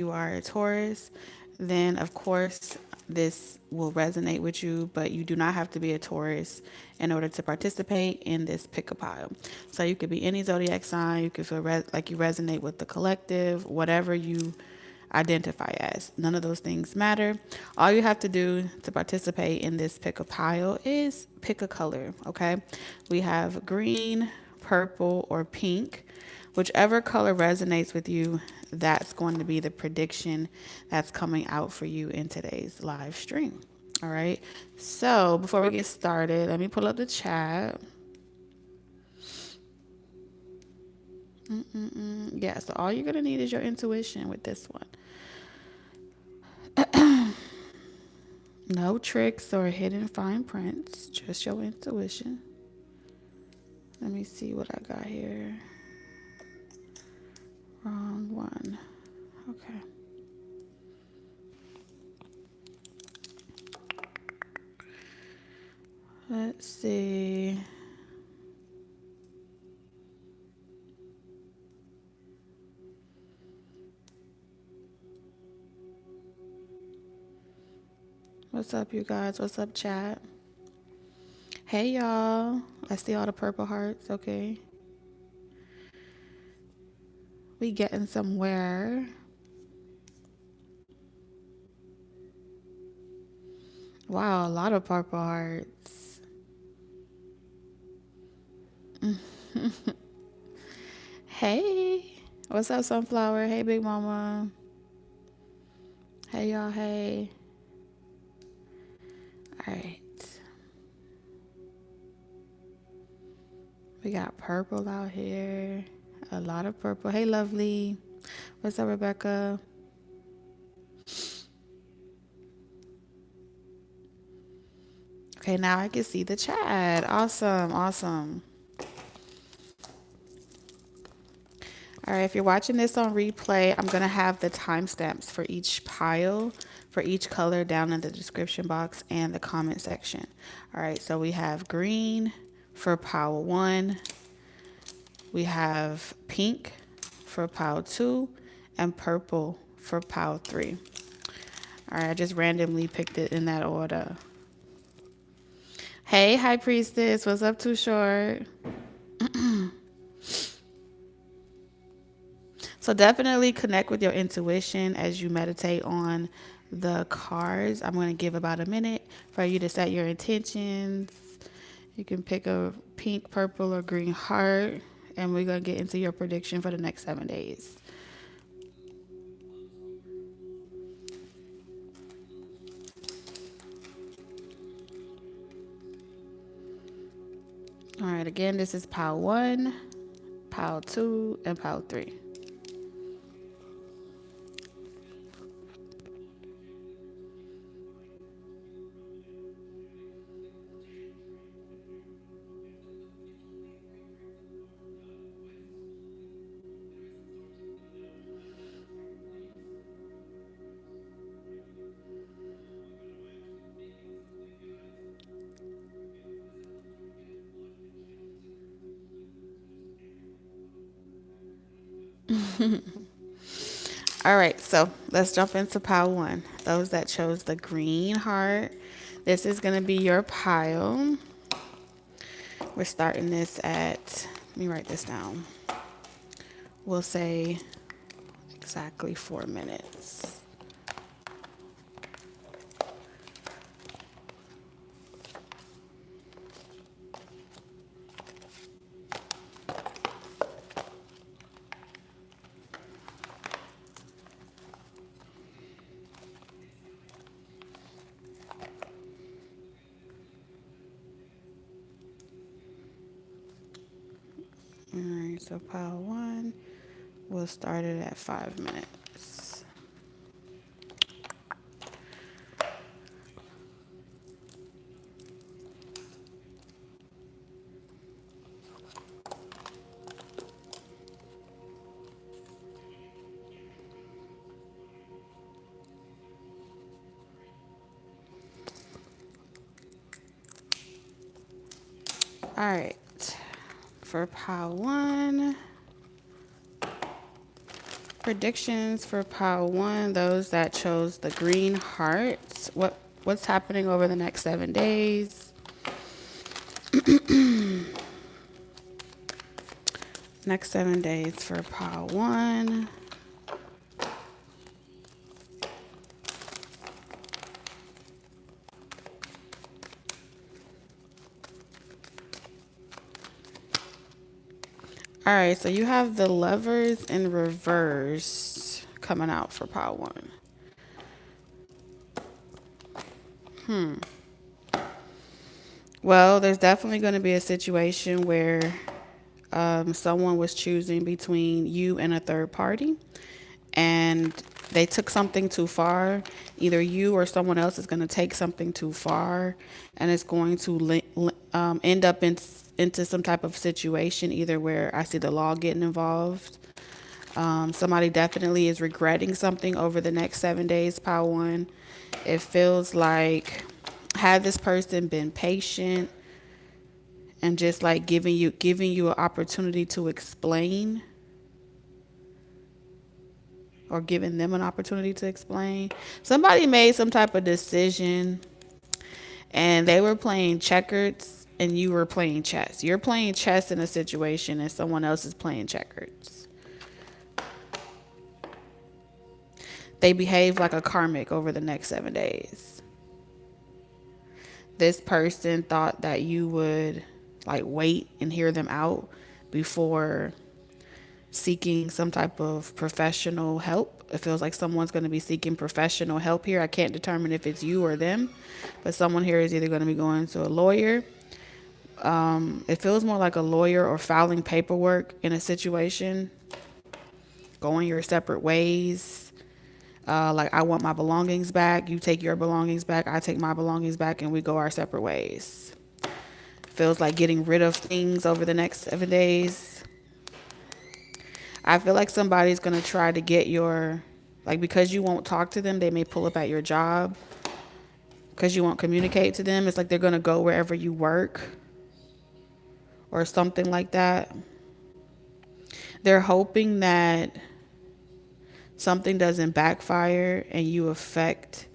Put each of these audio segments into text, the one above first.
you are a Taurus, then of course this will resonate with you, but you do not have to be a Taurus in order to participate in this pick a pile. So you could be any zodiac sign, you could feel like you resonate with the collective, whatever you identify as. None of those things matter. All you have to do to participate in this pick a pile is pick a color, okay? We have green, purple, or pink. Whichever color resonates with you, that's going to be the prediction that's coming out for you in today's live stream. All right. So before we get started, let me pull up the chat. Yeah, so all you're going to need is your intuition with this one. No tricks or hidden fine prints, just your intuition. Let me see what I got here. Wrong one. Okay. Let's see. What's up, you guys? What's up, chat? Hey, y'all. I see all the purple hearts. Okay. We getting somewhere. Wow, a lot of purple hearts. Hey. What's up, Sunflower? Hey, Big Mama. Hey, y'all. Hey. All right. We got purple out here. A lot of purple. Hey, lovely. What's up, Rebecca? Okay, now I can see the chat. Awesome, awesome. All right, if you're watching this on replay, I'm going to have the timestamps for each pile, for each color down in the description box and the comment section. All right, so we have green for pile 1. We have pink for pile 2 and purple for pile 3. All right, I just randomly picked it in that order. Hey, High Priestess, what's up, Too Short? So definitely connect with your intuition as you meditate on the cards. I'm going to give about a minute for you to set your intentions. You can pick a pink, purple, or green heart, and we're going to get into your prediction for the next 7 days. All right, again, this is pile 1, pile 2, and pile 3. All right, so let's jump into pile 1. Those that chose the green heart, this is going to be your pile. We're starting this at, let me write this down. We'll say exactly 4 minutes. All right, so pile 1, we'll start it at 5 minutes. All right, for pile 1, Predictions for pile 1, those that chose the green hearts. What's happening over the next 7 days? Next 7 days for pile 1. All right, so you have the Lovers in reverse coming out for pile 1. Well, there's definitely going to be a situation where someone was choosing between you and a third party, and they took something too far. Either you or someone else is going to take something too far, and it's going to end up into some type of situation, either where I see the law getting involved. Somebody definitely is regretting something over the next 7 days, pile 1. It feels like, had this person been patient and just like giving you an opportunity to explain, or giving them an opportunity to explain. Somebody made some type of decision and they were playing checkers and you were playing chess. You're playing chess in a situation and someone else is playing checkers. They behave like a karmic over the next 7 days. This person thought that you would like wait and hear them out before seeking some type of professional help. It feels like someone's going to be seeking professional help here. I can't determine if it's you or them, but someone here is either going to be going to a lawyer. It feels more like a lawyer or filing paperwork in a situation, going your separate ways. Like, I want my belongings back, you take your belongings back, I take my belongings back, and we go our separate ways. Feels like getting rid of things over the next 7 days. I feel like somebody's going to try to get your, like, because you won't talk to them, they may pull up at your job. Because you won't communicate to them, it's like they're going to go wherever you work or something like that. They're hoping that something doesn't backfire and you affect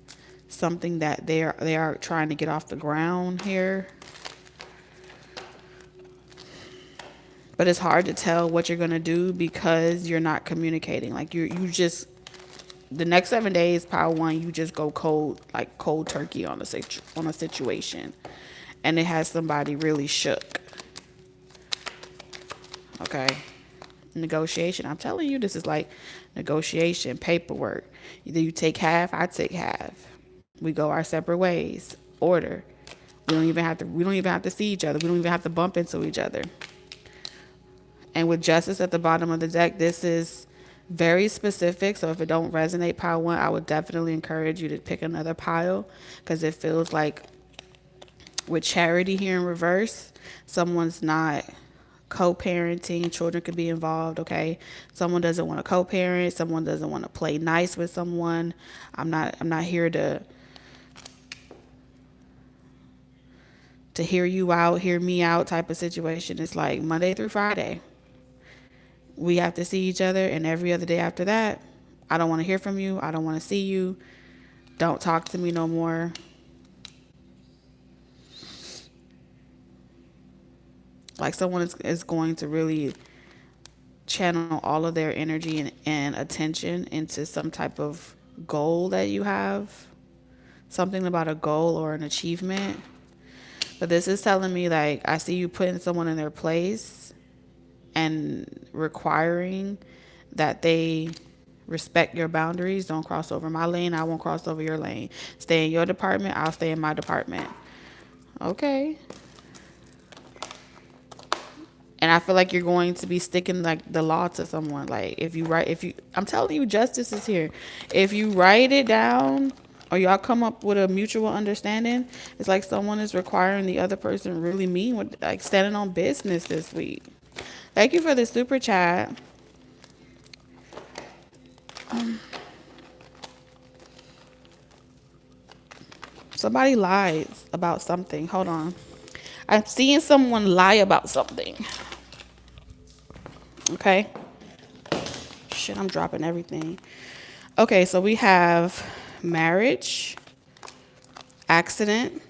something that they are trying to get off the ground here. But it's hard to tell what you're going to do because you're not communicating. Like, you just, the next 7 days, pile 1, you just go cold, like cold turkey on a situation. And it has somebody really shook. Okay. Negotiation. I'm telling you, this is like negotiation, paperwork. Either you take half, I take half. We go our separate ways. Order. We don't even have to see each other. We don't even have to bump into each other. And with justice at the bottom of the deck, this is very specific. So if it don't resonate, pile 1, I would definitely encourage you to pick another pile, because it feels like with charity here in reverse, someone's not co-parenting. Children could be involved. Okay, someone doesn't want to co-parent. Someone doesn't want to play nice with someone. I'm not here to hear you out, hear me out type of situation. It's like Monday through Friday, we have to see each other, and every other day after that, I don't want to hear from you. I don't want to see you. Don't talk to me no more. Like, someone is going to really channel all of their energy and attention into some type of goal that you have. Something about a goal or an achievement. But this is telling me, like, I see you putting someone in their place and requiring that they respect your boundaries. Don't cross over my lane. I won't cross over your lane. Stay in your department. I'll stay in my department. Okay. And I feel like you're going to be sticking like the law to someone. Like, I'm telling you, justice is here. If you write it down or y'all come up with a mutual understanding, it's like someone is requiring the other person really mean with, like, standing on business this week. Thank you for the super chat. Somebody lies about something. Hold on. I'm seeing someone lie about something. Okay. shit, I'm dropping everything. Okay, so we have marriage, accident,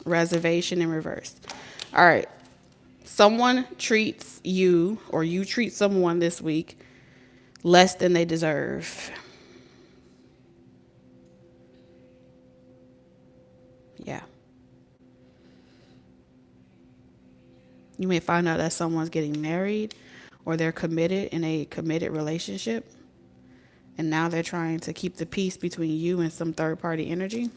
reservation in reverse. All right. Someone treats you or you treat someone this week less than they deserve. Yeah. You may find out that someone's getting married or they're committed in a committed relationship. And now they're trying to keep the peace between you and some third party energy.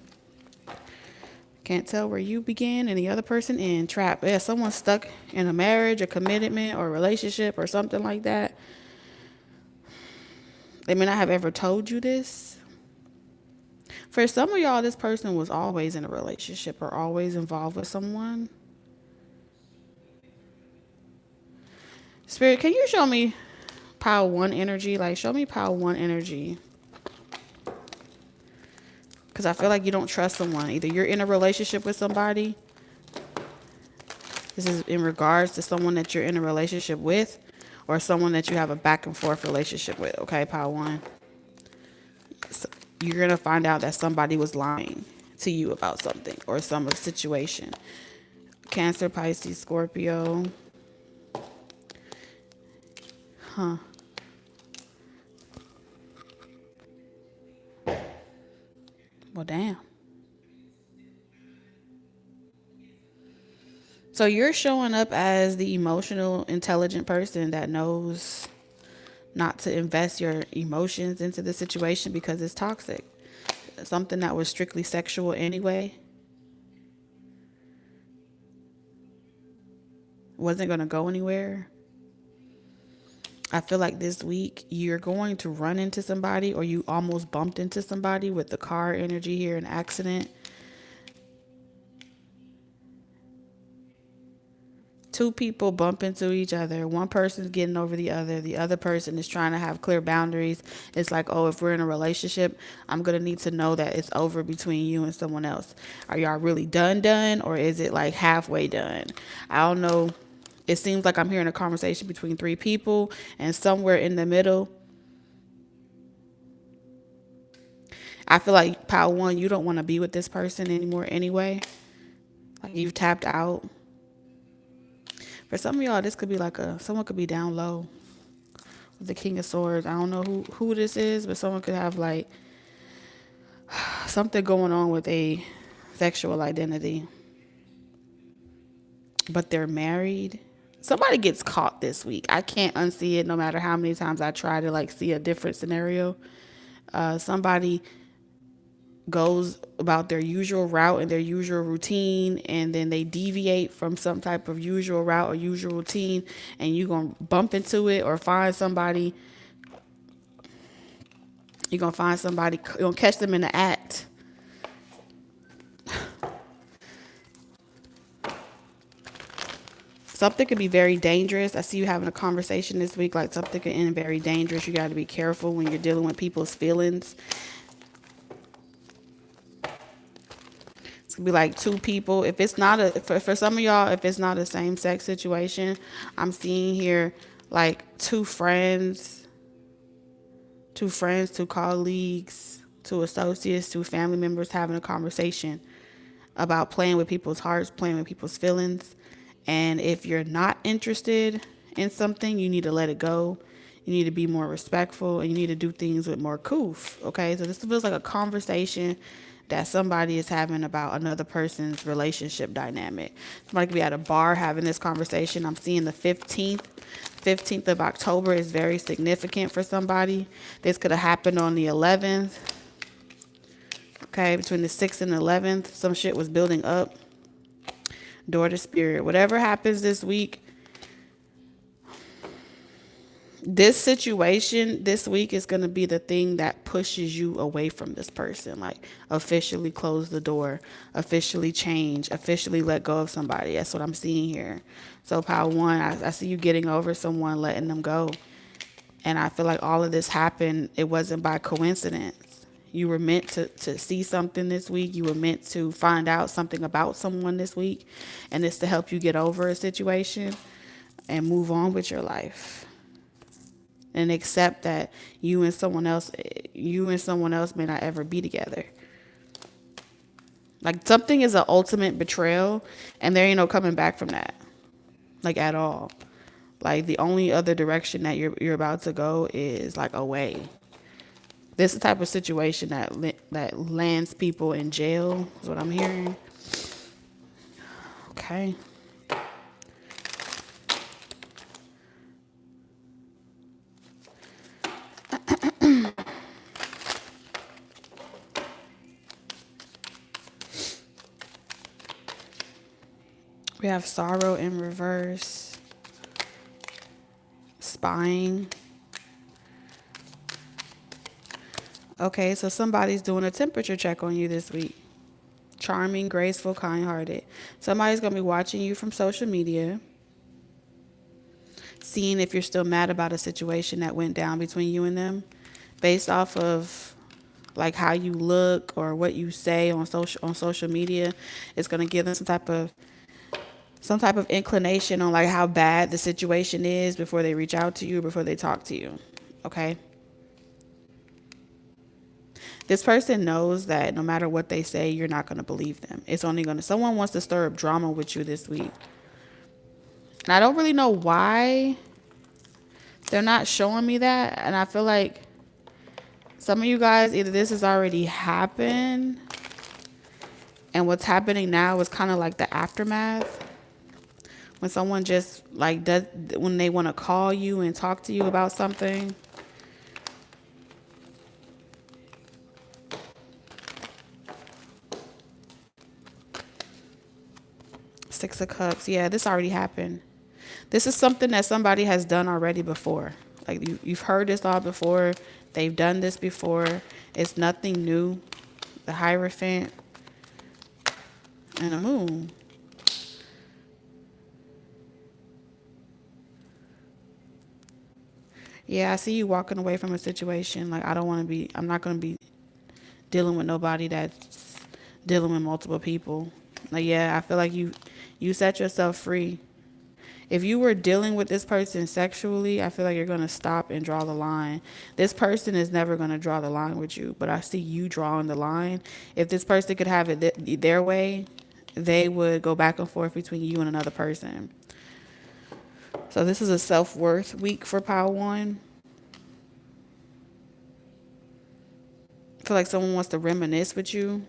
Can't tell where you begin and the other person end. Trap. Yeah, someone's stuck in a marriage, a commitment, or a relationship or something like that. They may not have ever told you this. For some of y'all, this person was always in a relationship or always involved with someone. Spirit, can you show me pile 1 energy? Like, show me pile 1 energy. Because I feel like you don't trust someone. Either you're in a relationship with somebody. This is in regards to someone that you're in a relationship with, or someone that you have a back and forth relationship with. Okay, pile 1. So you're going to find out that somebody was lying to you about something or some situation. Cancer, Pisces, Scorpio. Huh. Well, damn. So you're showing up as the emotional, intelligent person that knows not to invest your emotions into the situation because it's toxic. Something that was strictly sexual anyway wasn't going to go anywhere. I feel like this week you're going to run into somebody, or you almost bumped into somebody with the car energy here, an accident. 2 people bump into each other. One person's getting over the other. The other person is trying to have clear boundaries. It's like, oh, if we're in a relationship, I'm going to need to know that it's over between you and someone else. Are y'all really done? Or is it like halfway done? I don't know. It seems like I'm hearing a conversation between 3 people, and somewhere in the middle, I feel like pile 1, you don't want to be with this person anymore anyway. Like, you've tapped out. For some of y'all, this could be like someone could be down low with the King of Swords. I don't know who this is, but someone could have like something going on with a sexual identity. But they're married. Somebody gets caught this week. I can't unsee it no matter how many times I try to like see a different scenario. Somebody goes about their usual route and their usual routine, and then they deviate from some type of usual route or usual routine, and you're going to bump into it or find somebody. You're going to catch them in the act. Something could be very dangerous. I see you having a conversation this week, like something could end very dangerous. You got to be careful when you're dealing with people's feelings. It's gonna be like 2 people. If it's not for some of y'all, if it's not a same sex situation, I'm seeing here like 2 friends, 2 colleagues, 2 associates, 2 family members having a conversation about playing with people's hearts, playing with people's feelings. And if you're not interested in something, you need to let it go. You need to be more respectful, and you need to do things with more coof. Okay, so this feels like a conversation that somebody is having about another person's relationship dynamic. Somebody could be at a bar having this conversation. I'm seeing the 15th of October is very significant for somebody. This could have happened on the 11th. Okay, between the 6th and the 11th, some shit was building up. Door to spirit. Whatever happens this week, this situation this week is going to be the thing that pushes you away from this person. Like, officially close the door, officially change, officially let go of somebody. That's what I'm seeing here. So pile 1, I see you getting over someone, letting them go. And I feel like all of this happened, it wasn't by coincidence. You were meant to see something this week. You were meant to find out something about someone this week. And it's to help you get over a situation and move on with your life. and accept that you and someone else may not ever be together. Like something is an ultimate betrayal, and there ain't no coming back from that, like at all. Like the only other direction that you're about to go is like away. This is the type of situation that lands people in jail, is what I'm hearing. Okay. We have sorrow in reverse, spying. Okay, so somebody's doing a temperature check on you this week. Charming, graceful, kind-hearted. Somebody's going to be watching you from social media, seeing if you're still mad about a situation that went down between you and them, based off of like how you look or what you say on social media. It's going to give them some type of inclination on like how bad the situation is before they reach out to you, before they talk to you. Okay? This person knows that no matter what they say, you're not going to believe them. Someone wants to stir up drama with you this week. And I don't really know why they're not showing me that. And I feel like some of you guys, either this has already happened and what's happening now is kind of like the aftermath. When someone just like when they want to call you and talk to you about something. Six of Cups. Yeah, this already happened. This is something that somebody has done already before. Like you've heard this all before. They've done this before. It's nothing new. The Hierophant and the Moon. Yeah, I see you walking away from a situation. Like I'm not going to be dealing with nobody that's dealing with multiple people. Like, yeah, I feel like you set yourself free. If you were dealing with this person sexually, I feel like you're going to stop and draw the line. This person is never going to draw the line with you, but I see you drawing the line. If this person could have it their way, they would go back and forth between you and another person. So this is a self-worth week for Pile 1. I feel like someone wants to reminisce with you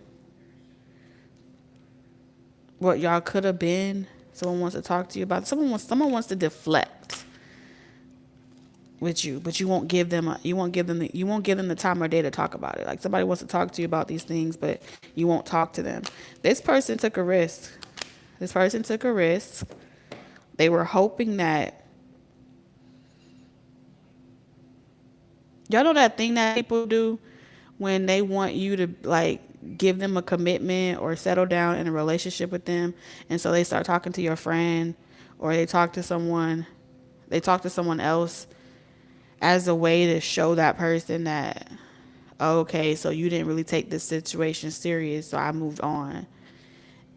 what y'all could have been. Someone wants to talk to you about it. Someone wants to deflect with you, but you won't give them the time or day to talk about it. Like somebody wants to talk to you about these things, but you won't talk to them. This person took a risk. They were hoping that, y'all know that thing that people do when they want you to like give them a commitment or settle down in a relationship with them, and so they start talking to your friend or they talk to someone else as a way to show that person that, okay, so you didn't really take this situation serious, so I moved on.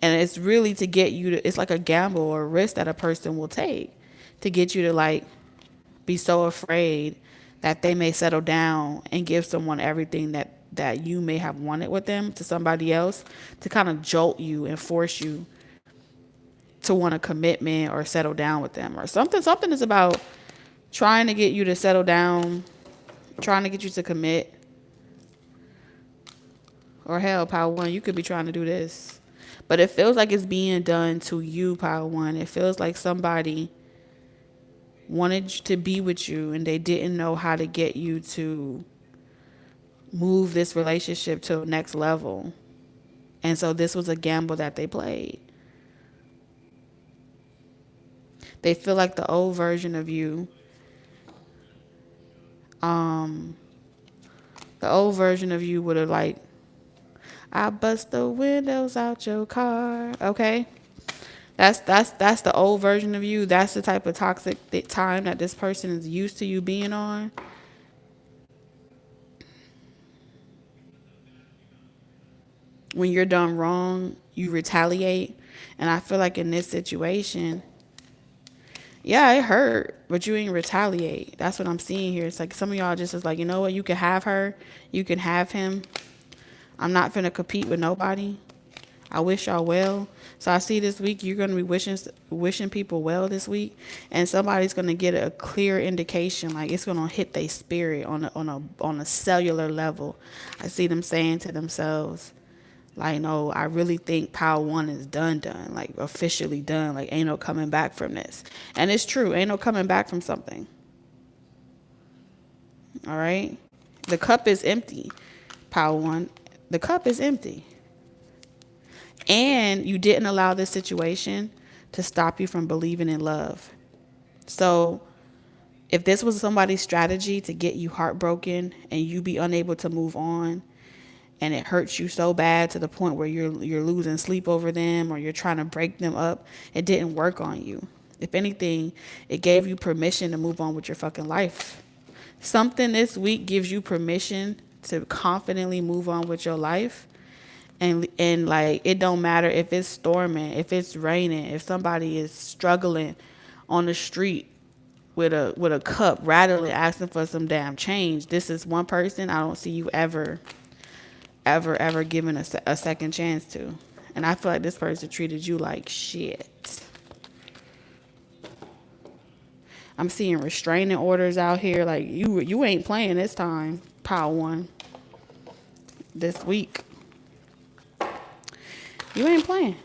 And it's really to get you to, it's like a gamble or a risk that a person will take to get you to like be so afraid that they may settle down and give someone everything that you may have wanted with them to somebody else, to kind of jolt you and force you to want a commitment or settle down with them or something. Something is about trying to get you to settle down, trying to get you to commit. Or hell, Pile 1, you could be trying to do this. But it feels like it's being done to you, Pile 1. It feels like somebody wanted to be with you and they didn't know how to get you to move this relationship to the next level. And so this was a gamble that they played. They feel like the old version of you, would have like, I bust the windows out your car. Okay? That's the old version of you. That's the type of toxic time that this person is used to you being on. When you're done wrong, you retaliate. And I feel like in this situation, Yeah, it hurt, but you ain't retaliate. That's what I'm seeing here. It's like some of y'all just is like, you know what? You can have her. You can have him. I'm not finna compete with nobody. I wish y'all well. So I see this week you're gonna be wishing people well this week, and somebody's gonna get a clear indication, like it's gonna hit their spirit on a cellular level. I see them saying to themselves, like, no, I really think Power One is done, like officially done. Like, ain't no coming back from this, and it's true. Ain't no coming back from something. All right, the cup is empty. Power One, the cup is empty. And you didn't allow this situation to stop you from believing in love. So if this was somebody's strategy to get you heartbroken and you be unable to move on, and it hurts you so bad to the point where you're losing sleep over them, or you're trying to break them up, it didn't work on you. If anything, it gave you permission to move on with your fucking life. Something this week gives you permission to confidently move on with your life. And like, it don't matter if it's storming, if it's raining, if somebody is struggling on the street with a cup rattling, asking for some damn change. This is one person I don't see you ever giving a second chance to. And I feel like this person treated you like shit. I'm seeing restraining orders out here. Like, you ain't playing this time, Power One. This week, you ain't playing.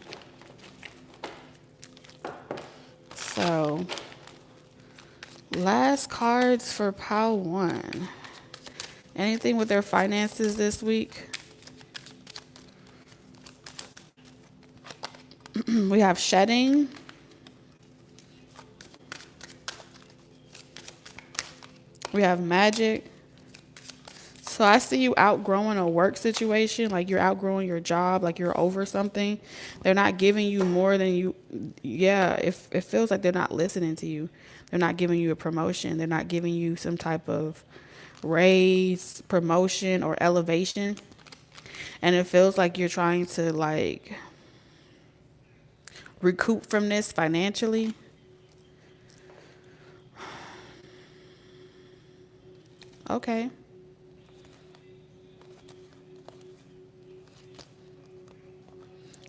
So, last cards for Power One. Anything with their finances this week? We have shedding. We have magic. So I see you outgrowing a work situation, like you're outgrowing your job, like you're over something. They're not giving you more than you. Yeah, it feels like they're not listening to you. They're not giving you a promotion. They're not giving you some type of raise, promotion, or elevation. And it feels like you're trying to like recoup from this financially. Okay.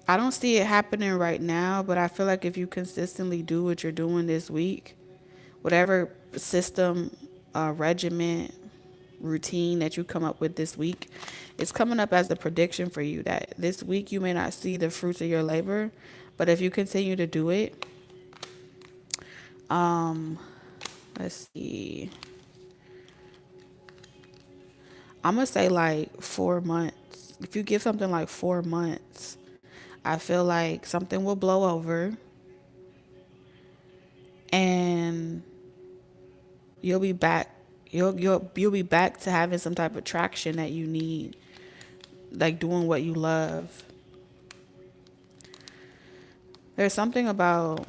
I don't see it happening right now, but I feel like if you consistently do what you're doing this week, whatever system, regiment, routine that you come up with this week, it's coming up as a prediction for you that this week you may not see the fruits of your labor, but if you continue to do it, let's see, I'm gonna say like 4 months. If you give something like 4 months, I feel like something will blow over and you'll be back. You'll be back to having some type of traction that you need, like doing what you love. There's something about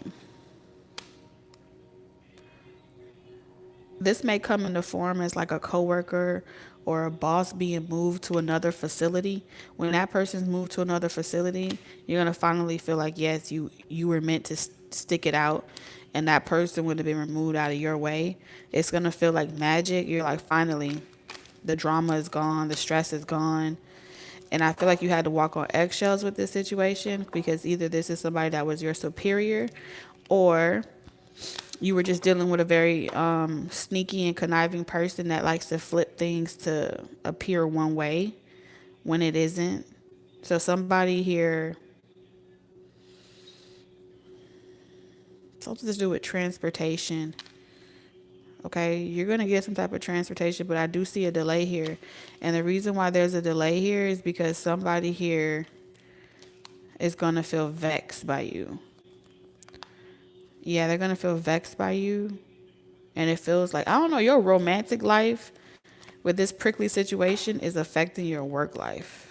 this may come in the form as like a coworker or a boss being moved to another facility. When that person's moved to another facility, you're gonna finally feel like, yes, you were meant to stick it out, and that person would have been removed out of your way. It's gonna feel like magic. You're like, finally, the drama is gone, the stress is gone. And I feel like you had to walk on eggshells with this situation, because either this is somebody that was your superior, or you were just dealing with a very sneaky and conniving person that likes to flip things to appear one way when it isn't. So somebody here, something to do with transportation. Okay, you're going to get some type of transportation, but I do see a delay here. And the reason why there's a delay here is because somebody here is going to feel vexed by you. Yeah, they're going to feel vexed by you. And it feels like, I don't know, your romantic life with this prickly situation is affecting your work life.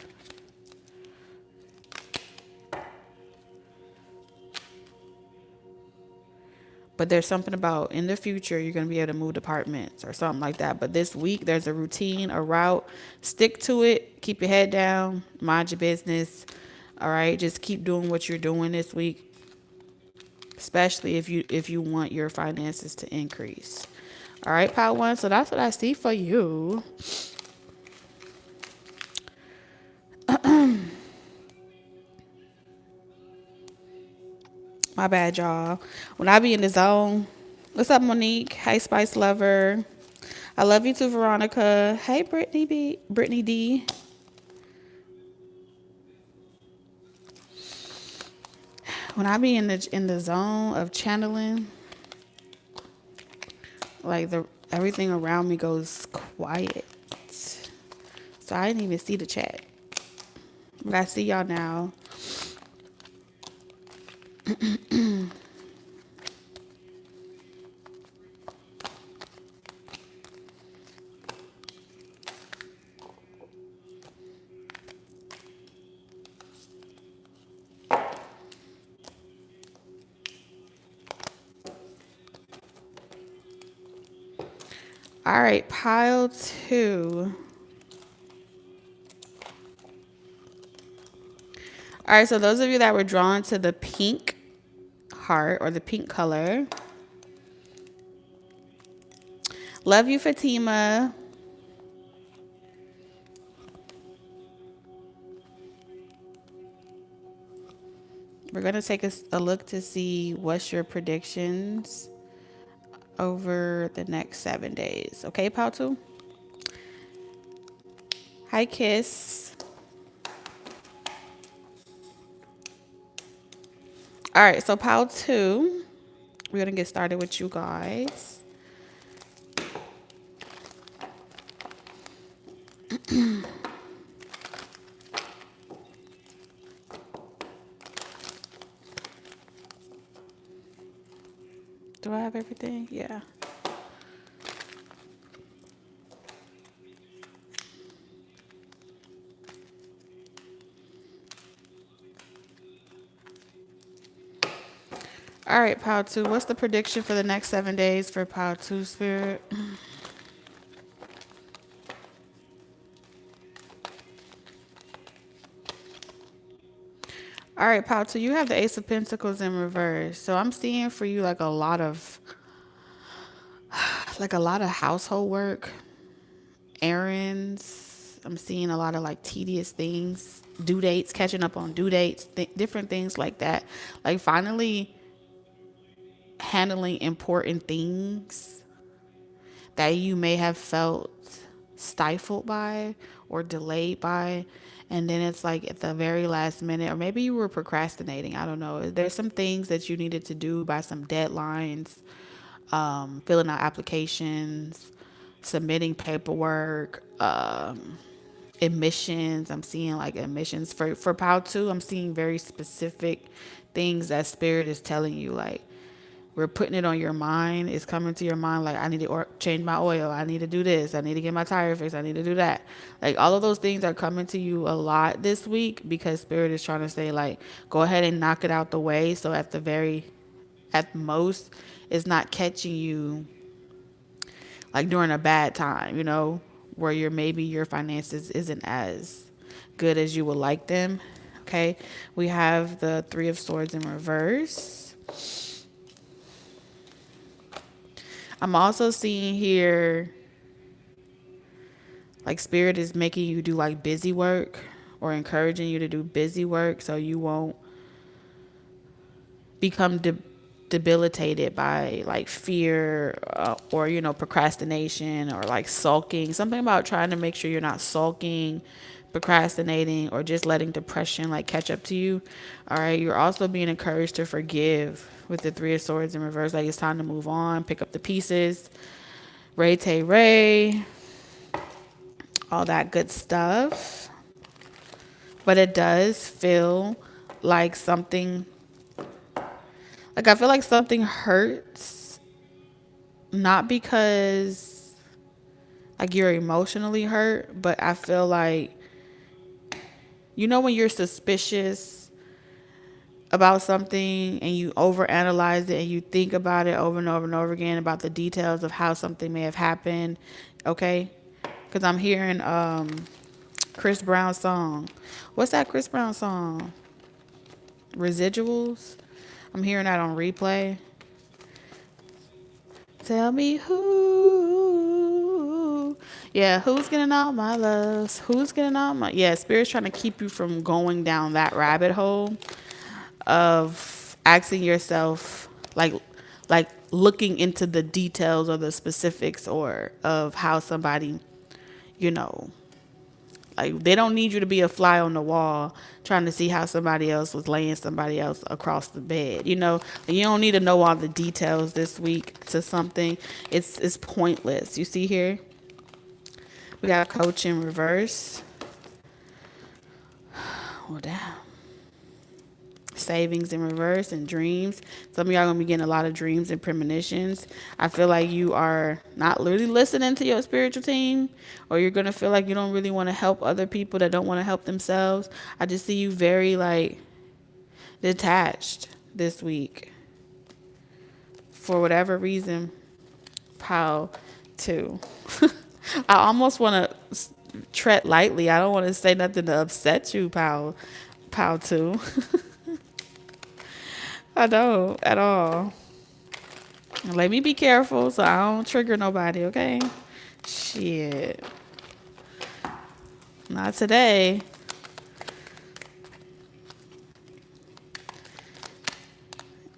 But there's something about in the future, you're going to be able to move departments or something like that. But this week, there's a routine, a route. Stick to it. Keep your head down. Mind your business. All right. Just keep doing what you're doing this week. especially if you want your finances to increase. All right, pile one. So that's what I see for you. My bad, y'all. When I be in the zone, what's up, Monique? Hey, Spice Lover. I love you too, Veronica. Hey, Brittany D. When I be in the zone of channeling, like the everything around me goes quiet. So I didn't even see the chat, but I see y'all now. All right, pile two. All right, so those of you that were drawn to the pink heart or the pink color, love you, Fatima. We're going to take a look to see what's your predictions over the next 7 days. Okay, pile two? Hi, Kiss. All right, so pile two, we're going to get started with you guys. Do I have everything? Yeah. All right, pile two. What's the prediction for the next 7 days for pile two, Spirit? All right, pile two. You have the Ace of Pentacles in reverse. So I'm seeing for you like a lot of household work, errands. I'm seeing a lot of like tedious things, due dates, catching up on due dates, different things like that. Like finally handling important things that you may have felt stifled by or delayed by. And then it's like at the very last minute, or maybe you were procrastinating. I don't know. There's some things that you needed to do by some deadlines, filling out applications, submitting paperwork, admissions. I'm seeing like admissions for pile two. I'm seeing very specific things that spirit is telling you, like we're putting it on your mind. It's coming to your mind like I need to change my oil, I need to do this, I need to get my tire fixed, I need to do that. Like all of those things are coming to you a lot this week because spirit is trying to say like go ahead and knock it out the way, so at most it's not catching you like during a bad time, where maybe your finances isn't as good as you would like them. Okay, we have the Three of Swords in reverse. I'm also seeing here like spirit is making you do like busy work or encouraging you to do busy work so you won't become debilitated by like fear, or procrastination or like sulking. Something about trying to make sure you're not sulking, procrastinating, or just letting depression like catch up to you. All right, you're also being encouraged to forgive with the Three of Swords in reverse. Like it's time to move on, pick up the pieces. Ray Tay Ray, all that good stuff. But it does feel like something, like I feel like something hurts, not because like you're emotionally hurt, but I feel like, when you're suspicious about something and you overanalyze it and you think about it over and over and over again about the details of how something may have happened, okay? Because I'm hearing Chris Brown's song. What's that Chris Brown song? Residuals? I'm hearing that on replay. Tell me who. Yeah, who's getting all my loves? Who's getting all my... Yeah, Spirit's trying to keep you from going down that rabbit hole of asking yourself, like looking into the details or the specifics or of how somebody, you know, like they don't need you to be a fly on the wall trying to see how somebody else was laying somebody else across the bed. You know, you don't need to know all the details this week to something. It's pointless. You see here, we got coach in reverse. Oh damn. Savings in reverse and dreams. Some of y'all gonna be getting a lot of dreams and premonitions. I feel like you are not really listening to your spiritual team, or you're gonna feel like you don't really want to help other people that don't want to help themselves. I just see you very like detached this week for whatever reason. Pow too. I almost want to tread lightly. I don't want to say nothing to upset you, pow too. I don't at all. Let me be careful so I don't trigger nobody, okay? Shit. Not today.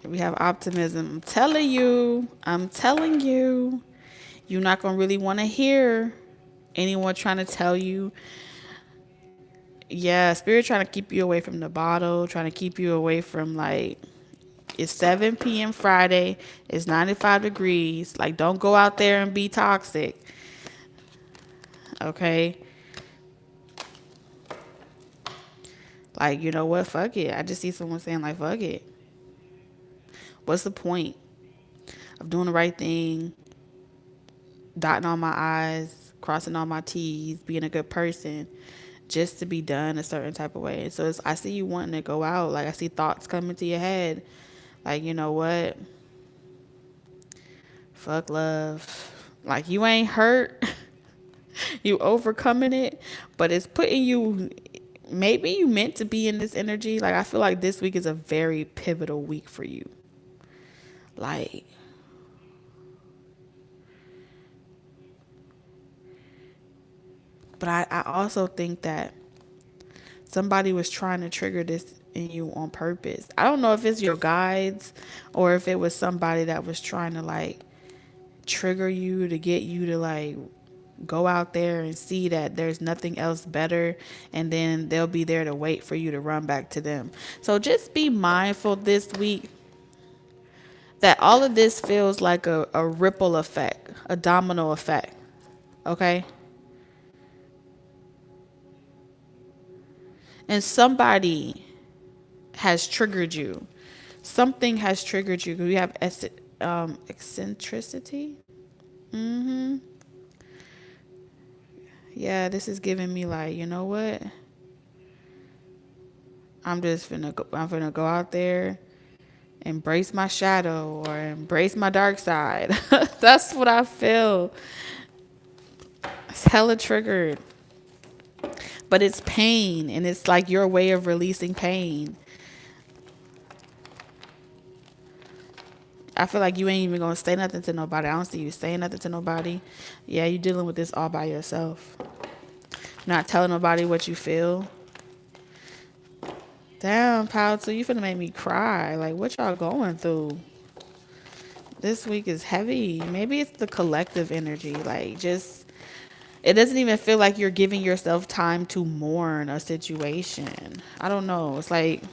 We have optimism. I'm telling you, you're not going to really want to hear anyone trying to tell you. Yeah, Spirit trying to keep you away from the bottle, trying to keep you away from like... It's 7 p.m. Friday. It's 95 degrees. Like, don't go out there and be toxic. Okay? Like, you know what? Fuck it. I just see someone saying, like, fuck it. What's the point of doing the right thing, dotting all my I's, crossing all my T's, being a good person, just to be done a certain type of way? So I see you wanting to go out. Like, I see thoughts coming to your head. Like, you know what? Fuck love. Like, you ain't hurt. You overcoming it. But it's putting you... Maybe you meant to be in this energy. Like, I feel like this week is a very pivotal week for you. Like... But I also think that somebody was trying to trigger this in you on purpose. I don't know if it's your guides or if it was somebody that was trying to like trigger you to get you to like go out there and see that there's nothing else better, and then they'll be there to wait for you to run back to them. So just be mindful this week that all of this feels like a ripple effect, a domino effect. Okay? And somebody has triggered you. Something has triggered you. We have eccentricity. Yeah, this is giving me like, you know what? I'm finna go out there, embrace my shadow or embrace my dark side. That's what I feel. It's hella triggered. But it's pain, and it's like your way of releasing pain. I feel like you ain't even gonna say nothing to nobody. I don't see you saying nothing to nobody. Yeah, you dealing with this all by yourself. Not telling nobody what you feel. Damn, pal, so you finna make me cry. Like, what y'all going through? This week is heavy. Maybe it's the collective energy. Like, just... It doesn't even feel like you're giving yourself time to mourn a situation. I don't know. It's like...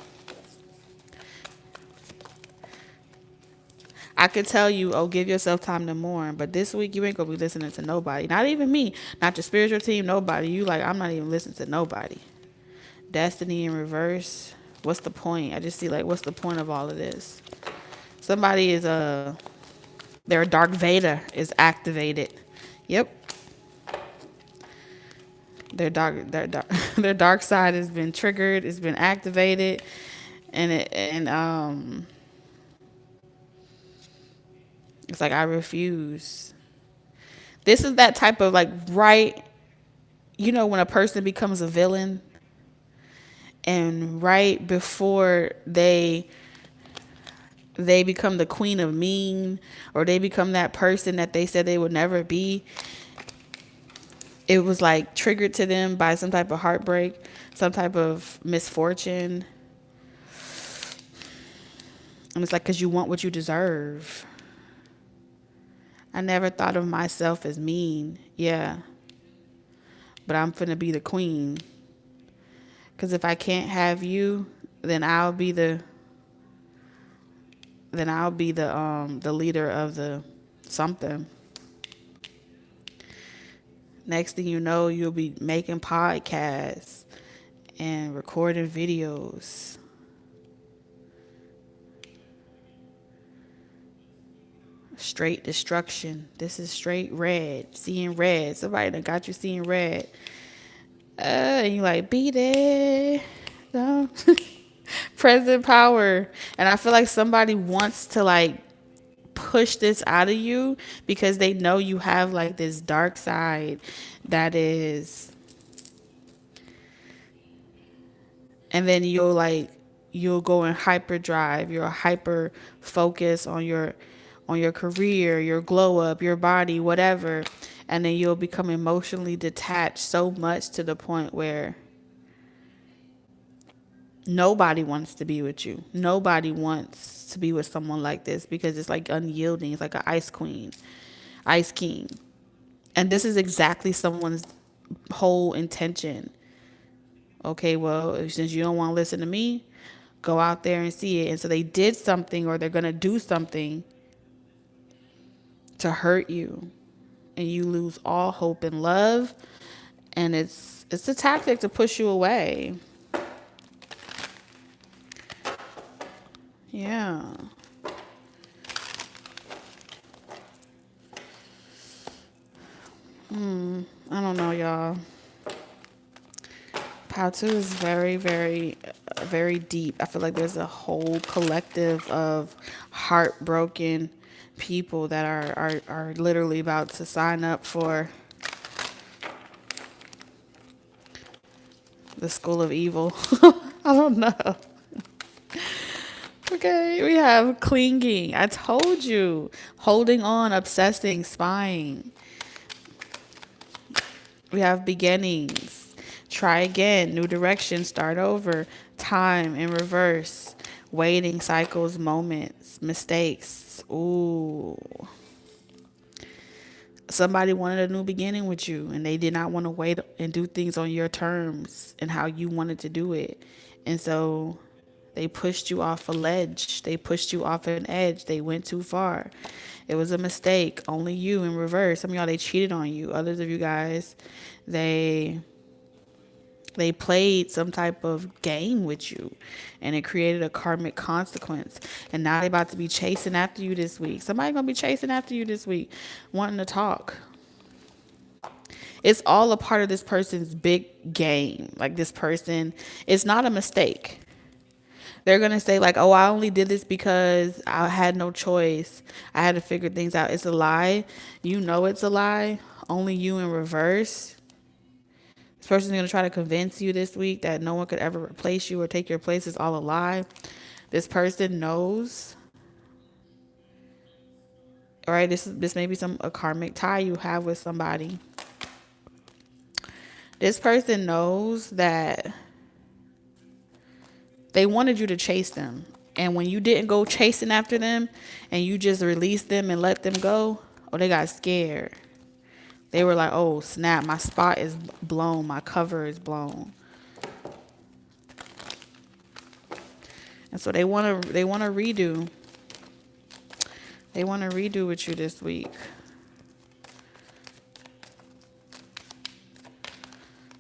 I could tell you, oh, give yourself time to mourn. But this week, you ain't going to be listening to nobody. Not even me. Not your spiritual team. Nobody. You like, I'm not even listening to nobody. Destiny in reverse. What's the point? I just see, like, what's the point of all of this? Somebody is, their Dark Vader is activated. Yep. Their dark side has been triggered. It's been activated. And it's like, I refuse. This is that type of like, right, you know, when a person becomes a villain and right before they they become the queen of mean, or they become that person that they said they would never be. It was like triggered to them by some type of heartbreak, some type of misfortune. And it's like, because you want what you deserve. I never thought of myself as mean. Yeah. But I'm finna be the queen. Because if I can't have you, then I'll be the the leader of the something. Next thing you know, you'll be making podcasts and recording videos. Straight destruction. This is straight red. Seeing red. Somebody that got you seeing red. And you like, be there. No. Present power. And I feel like somebody wants to like push this out of you because they know you have like this dark side that is, and then you'll go in hyperdrive. You'll hyper focus on your career, your glow up, your body, whatever, and then you'll become emotionally detached so much to the point where nobody wants to be with you. Nobody wants to be with someone like this because it's like unyielding. It's like an ice king. And this is exactly someone's whole intention. Okay, well, since you don't want to listen to me, go out there and see it. And so they did something, or they're going to do something to hurt you. And you lose all hope and love. And it's a tactic to push you away. Yeah. I don't know, y'all. Pile 2 is very, very, very deep. I feel like there's a whole collective of heartbroken people that are literally about to sign up for the school of evil. I don't know. Okay, we have clinging. I told you. Holding on, obsessing, spying. We have beginnings. Try again. New direction. Start over. Time in reverse. Waiting, cycles, moments, mistakes. Ooh. Somebody wanted a new beginning with you, and they did not want to wait and do things on your terms and how you wanted to do it. And so they pushed you off a ledge. They pushed you off an edge. They went too far. It was a mistake. Only you in reverse. Some of y'all, they cheated on you. Others of you guys, they played some type of game with you, and it created a karmic consequence. And now they about to be chasing after you this week. Somebody gonna be chasing after you this week, wanting to talk. It's all a part of this person's big game. Like, this person, it's not a mistake. They're going to say like, oh, I only did this because I had no choice. I had to figure things out. It's a lie. You know it's a lie. Only you in reverse. This person's going to try to convince you this week that no one could ever replace you or take your place. It's all a lie. This person knows. All right, this may be a karmic tie you have with somebody. This person knows that they wanted you to chase them. And when you didn't go chasing after them and you just released them and let them go, oh, they got scared. They were like, oh, snap, my spot is blown. My cover is blown. And so they want to redo. They want to redo with you this week.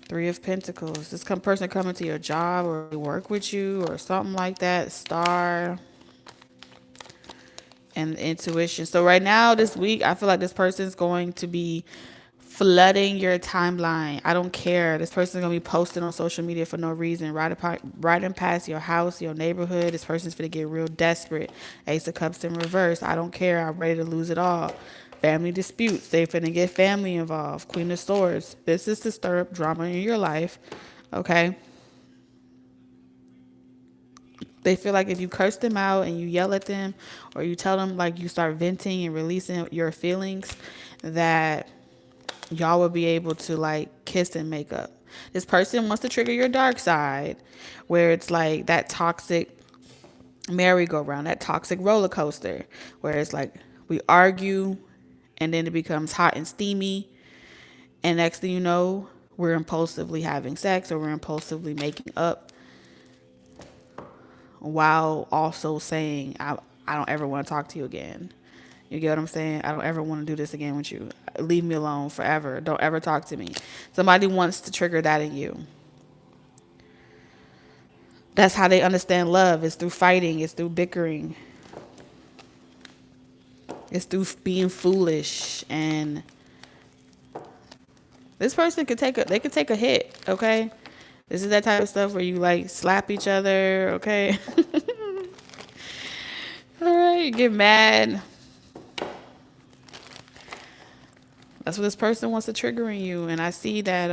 Three of Pentacles. This person coming to your job or work with you or something like that. Star. And intuition. So right now, this week, I feel like this person's going to be flooding your timeline. I don't care. This person's going to be posting on social media for no reason. Riding past your house, your neighborhood. This person's going to get real desperate. Ace of Cups in reverse. I don't care. I'm ready to lose it all. Family disputes. They finna get family involved. Queen of Swords. This is to stir up drama in your life. Okay. They feel like if you curse them out and you yell at them, or you tell them, like, you start venting and releasing your feelings, that y'all will be able to like kiss and make up. This person wants to trigger your dark side, where it's like that toxic merry-go-round, that toxic roller coaster, where it's like we argue and then it becomes hot and steamy, and next thing you know, we're impulsively having sex or we're impulsively making up, while also saying, I don't ever want to talk to you again. You get what I'm saying? I don't ever want to do this again with you. Leave me alone forever. Don't ever talk to me. Somebody wants to trigger that in you. That's how they understand love. It's through fighting. It's through bickering. It's through being foolish. And this person could take a hit, okay? This is that type of stuff where you like slap each other, okay? All right, you get mad. That's what this person wants to trigger in you. And I see that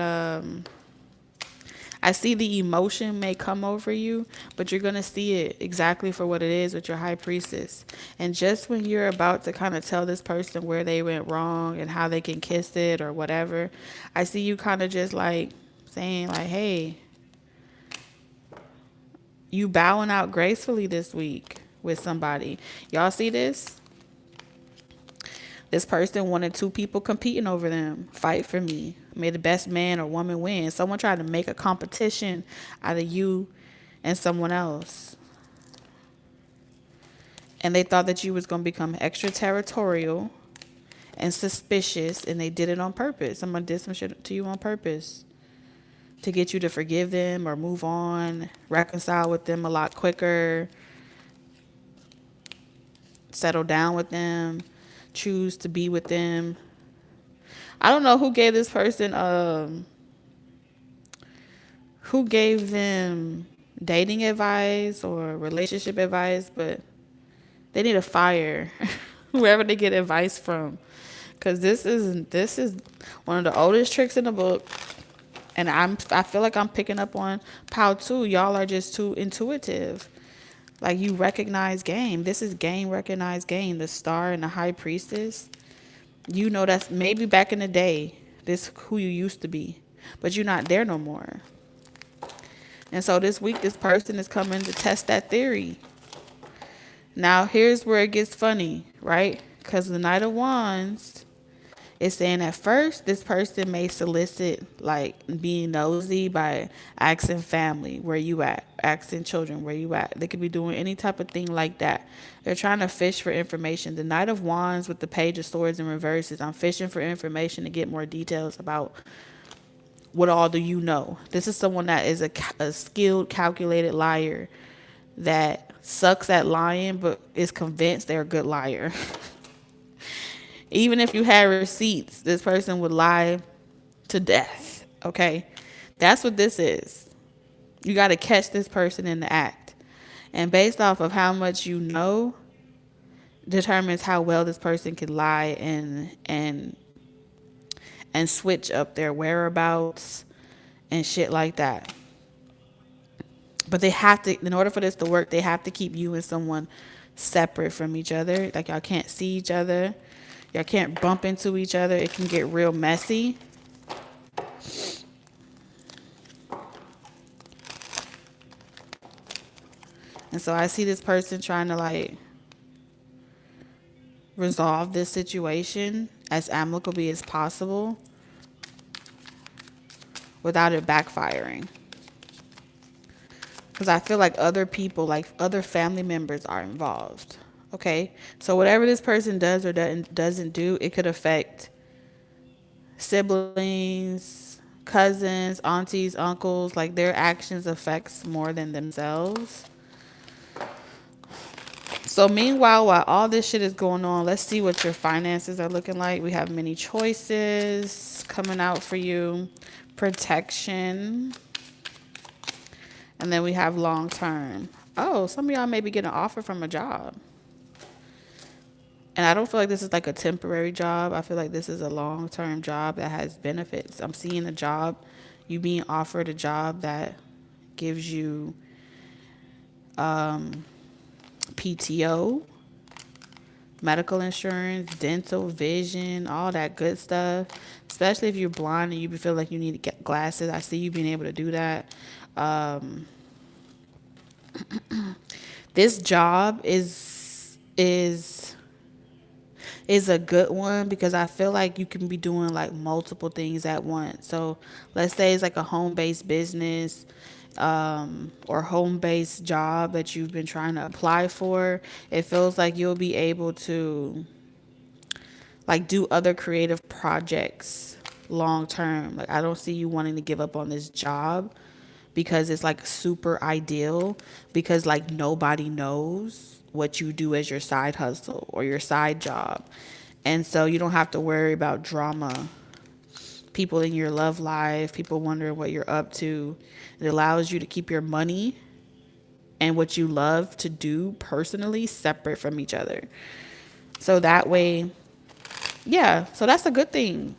I see the emotion may come over you, but you're going to see it exactly for what it is with your high priestess. And just when you're about to kind of tell this person where they went wrong and how they can kiss it or whatever, I see you kind of just like saying like, hey, you bowing out gracefully this week with somebody. Y'all see this? This person wanted two people competing over them. Fight for me. May the best man or woman win. Someone tried to make a competition out of you and someone else. And they thought that you was going to become extraterritorial and suspicious, and they did it on purpose. Someone did some shit to you on purpose to get you to forgive them or move on, reconcile with them a lot quicker, settle down with them, choose to be with them. I don't know who gave this person who gave them dating advice or relationship advice, but they need to fire whoever they get advice from, because this is one of the oldest tricks in the book, and I feel like I'm picking up on how too y'all are just too intuitive. Like, you recognize game. This is game, recognize game. The star and the high priestess. You know, that's maybe back in the day, this who you used to be, but you're not there no more. And so this week, this person is coming to test that theory. Now, here's where it gets funny, right? Because the Knight of Wands is saying at first, this person may solicit, like, being nosy by asking family, where you at? Asking children, where you at? They could be doing any type of thing like that. They're trying to fish for information. The Knight of Wands with the Page of Swords in reverse is, I'm fishing for information to get more details about what all do you know. This is someone that is a skilled, calculated liar that sucks at lying, but is convinced they're a good liar. Even if you had receipts, this person would lie to death, okay? That's what this is. You got to catch this person in the act. And based off of how much you know, determines how well this person can lie and switch up their whereabouts and shit like that. But they have to, in order for this to work, they have to keep you and someone separate from each other. Like, y'all can't see each other. Y'all can't bump into each other. It can get real messy. And so I see this person trying to, like, resolve this situation as amicably as possible without it backfiring. Because I feel like other people, like other family members, are involved. Okay, so whatever this person does or doesn't do, it could affect siblings, cousins, aunties, uncles. Like, their actions affects more than themselves. So meanwhile, while all this shit is going on, let's see what your finances are looking like. We have many choices coming out for you. Protection. And then we have long term. Oh, some of y'all may be getting an offer from a job. And I don't feel like this is like a temporary job. I feel like this is a long-term job that has benefits. I'm seeing a job, you being offered a job that gives you PTO, medical insurance, dental, vision, all that good stuff. Especially if you're blind and you feel like you need to get glasses. I see you being able to do that. This job is a good one because I feel like you can be doing like multiple things at once. So let's say it's like a home-based business, or home-based job that you've been trying to apply for. It feels like you'll be able to like do other creative projects long term. Like I don't see you wanting to give up on this job because it's like super ideal, because like nobody knows what you do as your side hustle or your side job. And so you don't have to worry about drama, people in your love life, people wondering what you're up to. It allows you to keep your money and what you love to do personally separate from each other. So that way, yeah, so that's a good thing.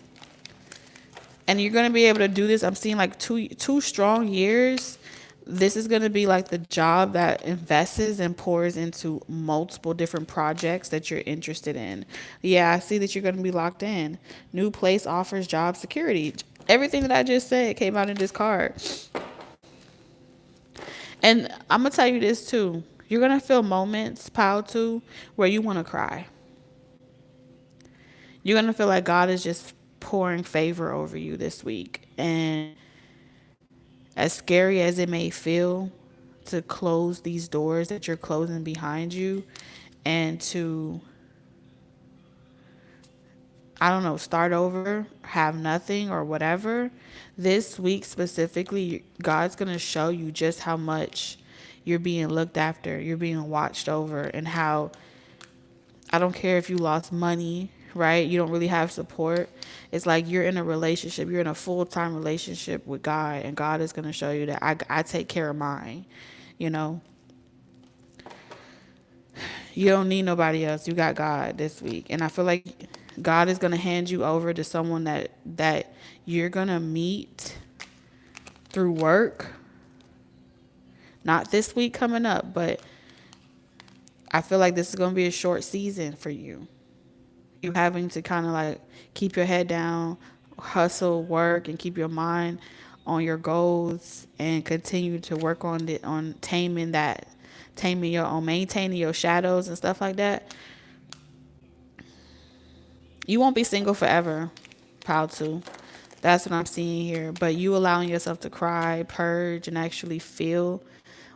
And you're going to be able to do this. I'm seeing like two strong years. This is going to be like the job that invests and pours into multiple different projects that you're interested in. Yeah, I see that you're going to be locked in. New place offers job security. Everything that I just said came out in this card. And I'm going to tell you this too. You're going to feel moments, Pile 2, where you want to cry. You're going to feel like God is just pouring favor over you this week. And as scary as it may feel to close these doors that you're closing behind you and to, I don't know, start over, have nothing or whatever, this week specifically, God's going to show you just how much you're being looked after, you're being watched over, and how, I don't care if you lost money, right? You don't really have support. It's like you're in a relationship. You're in a full-time relationship with God, and God is going to show you that I take care of mine, you know? You don't need nobody else. You got God this week. And I feel like God is going to hand you over to someone that you're going to meet through work. Not this week coming up, but I feel like this is going to be a short season for you. You having to kind of like keep your head down, hustle, work, and keep your mind on your goals and continue to work on it, on taming your own, maintaining your shadows and stuff like that. You won't be single forever, Pile 2. That's what I'm seeing here. But you allowing yourself to cry, purge, and actually feel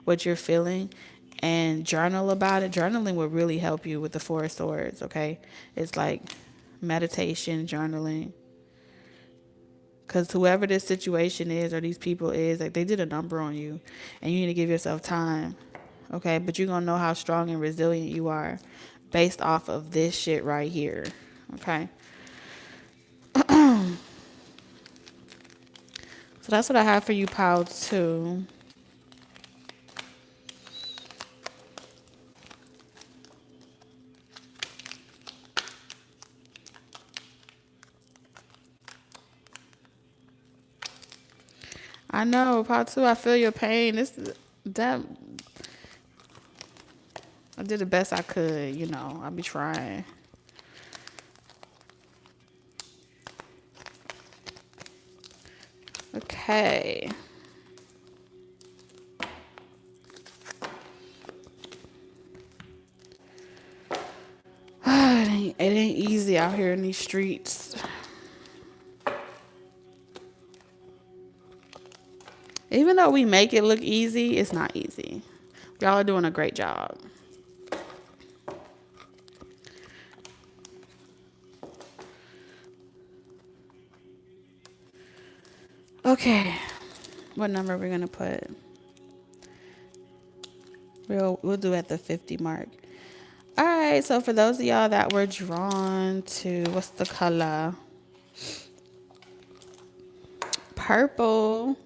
what you're feeling and journal about it. Journaling will really help you with the Four of Swords, okay? It's like meditation, journaling. Because whoever this situation is or these people is, like they did a number on you and you need to give yourself time, okay? But you're going to know how strong and resilient you are based off of this shit right here, okay? So that's what I have for you, Pile 2. I know, Pile 2, I feel your pain. That I did the best I could, you know. I'll be trying. Okay. It ain't easy out here in these streets. Even though we make it look easy, it's not easy. Y'all are doing a great job. Okay. What number are we going to put? We'll do at the 50 mark. All right. So for those of y'all that were drawn to, what's the color? Purple.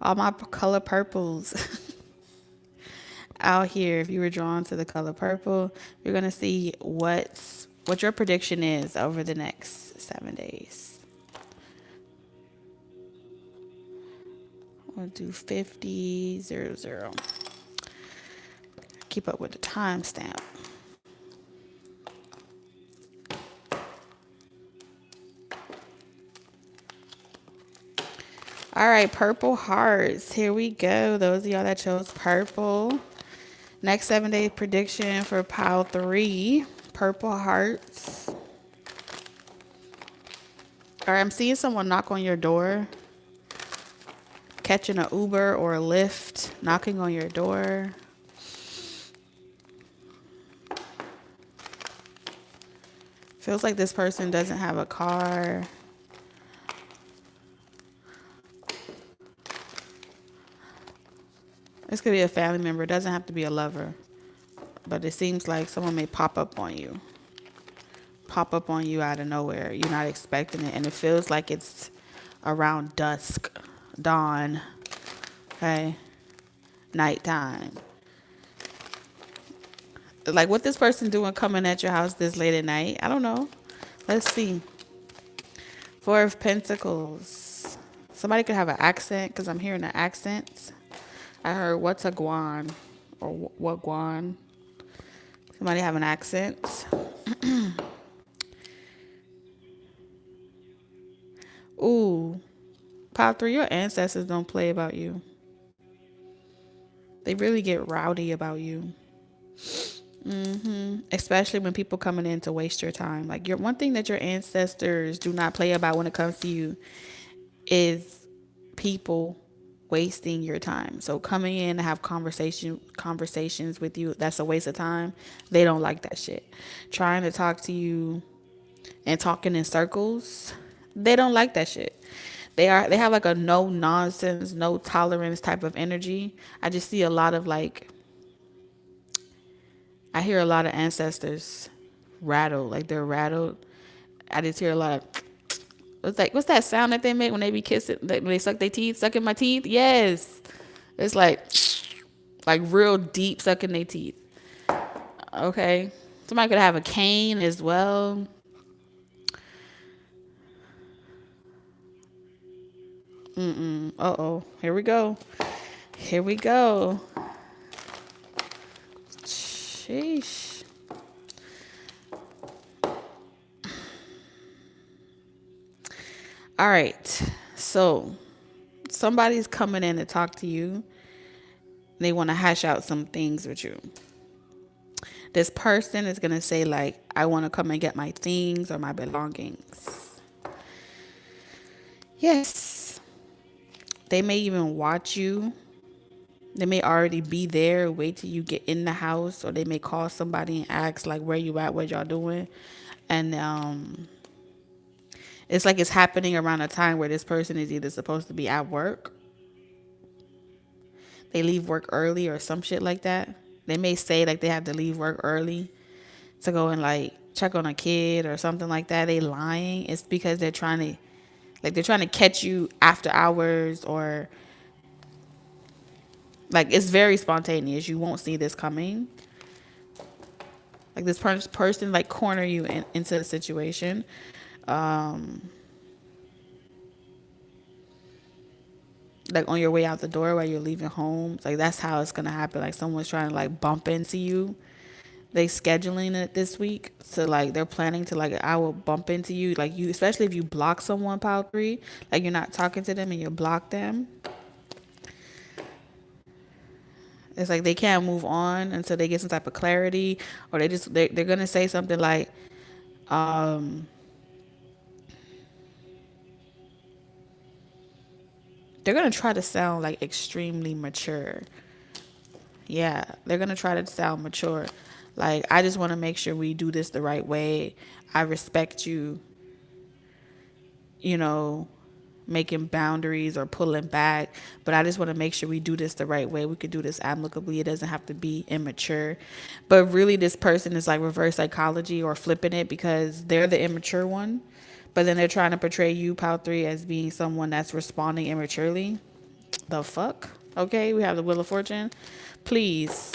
All my color purples out here. If you were drawn to the color purple, you're going to see what your prediction is over the next 7 days. We'll do 50, 0, 0. keep up with the timestamp. All right, purple hearts. Here we go. Those of y'all that chose purple. Next 7-day prediction for pile 3. Purple hearts. All right, I'm seeing someone knock on your door. Catching an Uber or a Lyft. Knocking on your door. Feels like this person doesn't have a car. This could be a family member. It doesn't have to be a lover. But it seems like someone may pop up on you. Pop up on you out of nowhere. You're not expecting it. And it feels like it's around dusk. Dawn. Okay? Nighttime. Like, what this person doing coming at your house this late at night? I don't know. Let's see. 4 of Pentacles. Somebody could have an accent because I'm hearing an accent. I heard what's a guan or what guan. Somebody have an accent. Ooh. Pile 3, your ancestors don't play about you. They really get rowdy about you. Especially when people coming in to waste your time. Like, one thing that your ancestors do not play about when it comes to you is people wasting your time. So coming in to have conversations with you, that's a waste of time. They don't like that shit. Trying to talk to you and talking in circles, they don't like that shit. They have like a no nonsense, no tolerance type of energy. I just see a lot of like, I hear a lot of ancestors rattle, like they're rattled. I just hear a lot of, it's like, what's that sound that they make when they be kissing, when they suck their teeth, sucking my teeth? Yes. It's like real deep sucking their teeth. Okay. Somebody could have a cane as well. Uh-oh. Here we go. Here we go. Sheesh. All right. So somebody's coming in to talk to you. They want to hash out some things with you. This person is going to say like, I want to come and get my things or my belongings. Yes. They may even watch you. They may already be there, wait till you get in the house, or they may call somebody and ask like, where you at, what y'all doing? And it's like it's happening around a time where this person is either supposed to be at work, they leave work early or some shit like that. They may say like they have to leave work early to go and like check on a kid or something like that. They lying. It's because they're trying to catch you after hours, or like it's very spontaneous. You won't see this coming. Like this person like corner you into the situation. Like on your way out the door while you're leaving home. Like that's how it's gonna happen. Like someone's trying to like bump into you. They scheduling it this week. So like they're planning to like, I will bump into you. Like you, especially if you block someone, pile 3, like you're not talking to them and you block them. It's like they can't move on until they get some type of clarity, or they're gonna say something like, they're gonna try to sound like extremely mature. Yeah, they're gonna try to sound mature. Like, I just want to make sure we do this the right way. I respect you, you know, making boundaries or pulling back, but I just want to make sure we do this the right way. We could do this amicably. It doesn't have to be immature. But really, this person is like reverse psychology or flipping it, because they're the immature one, but then they're trying to portray you, pile 3, as being someone that's responding immaturely. The fuck? Okay, we have the Wheel of Fortune. Please,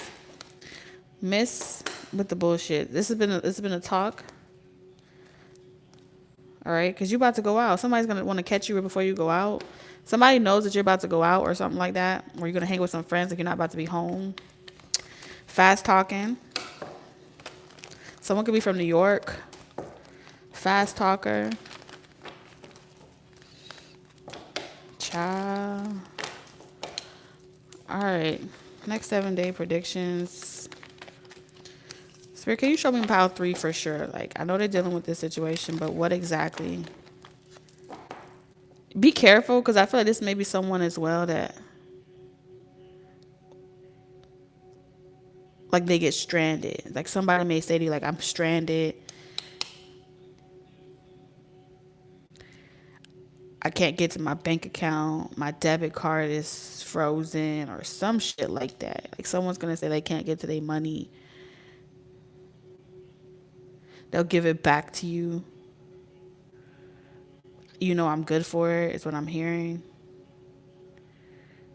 miss with the bullshit. This has been a talk. All right, because you're about to go out. Somebody's going to want to catch you before you go out. Somebody knows that you're about to go out or something like that, or you're going to hang with some friends if you're not about to be home. Fast talking. Someone could be from New York. Fast talker. Child. All right. Next 7-day predictions. Spirit, can you show me pile 3 for sure? Like, I know they're dealing with this situation, but what exactly? Be careful, because I feel like this may be someone as well that, like, they get stranded. Like, somebody may say to you, like, I'm stranded. I can't get to my bank account. My debit card is frozen or some shit like that. Like, someone's going to say they can't get to their money. They'll give it back to you. You know I'm good for it, is what I'm hearing.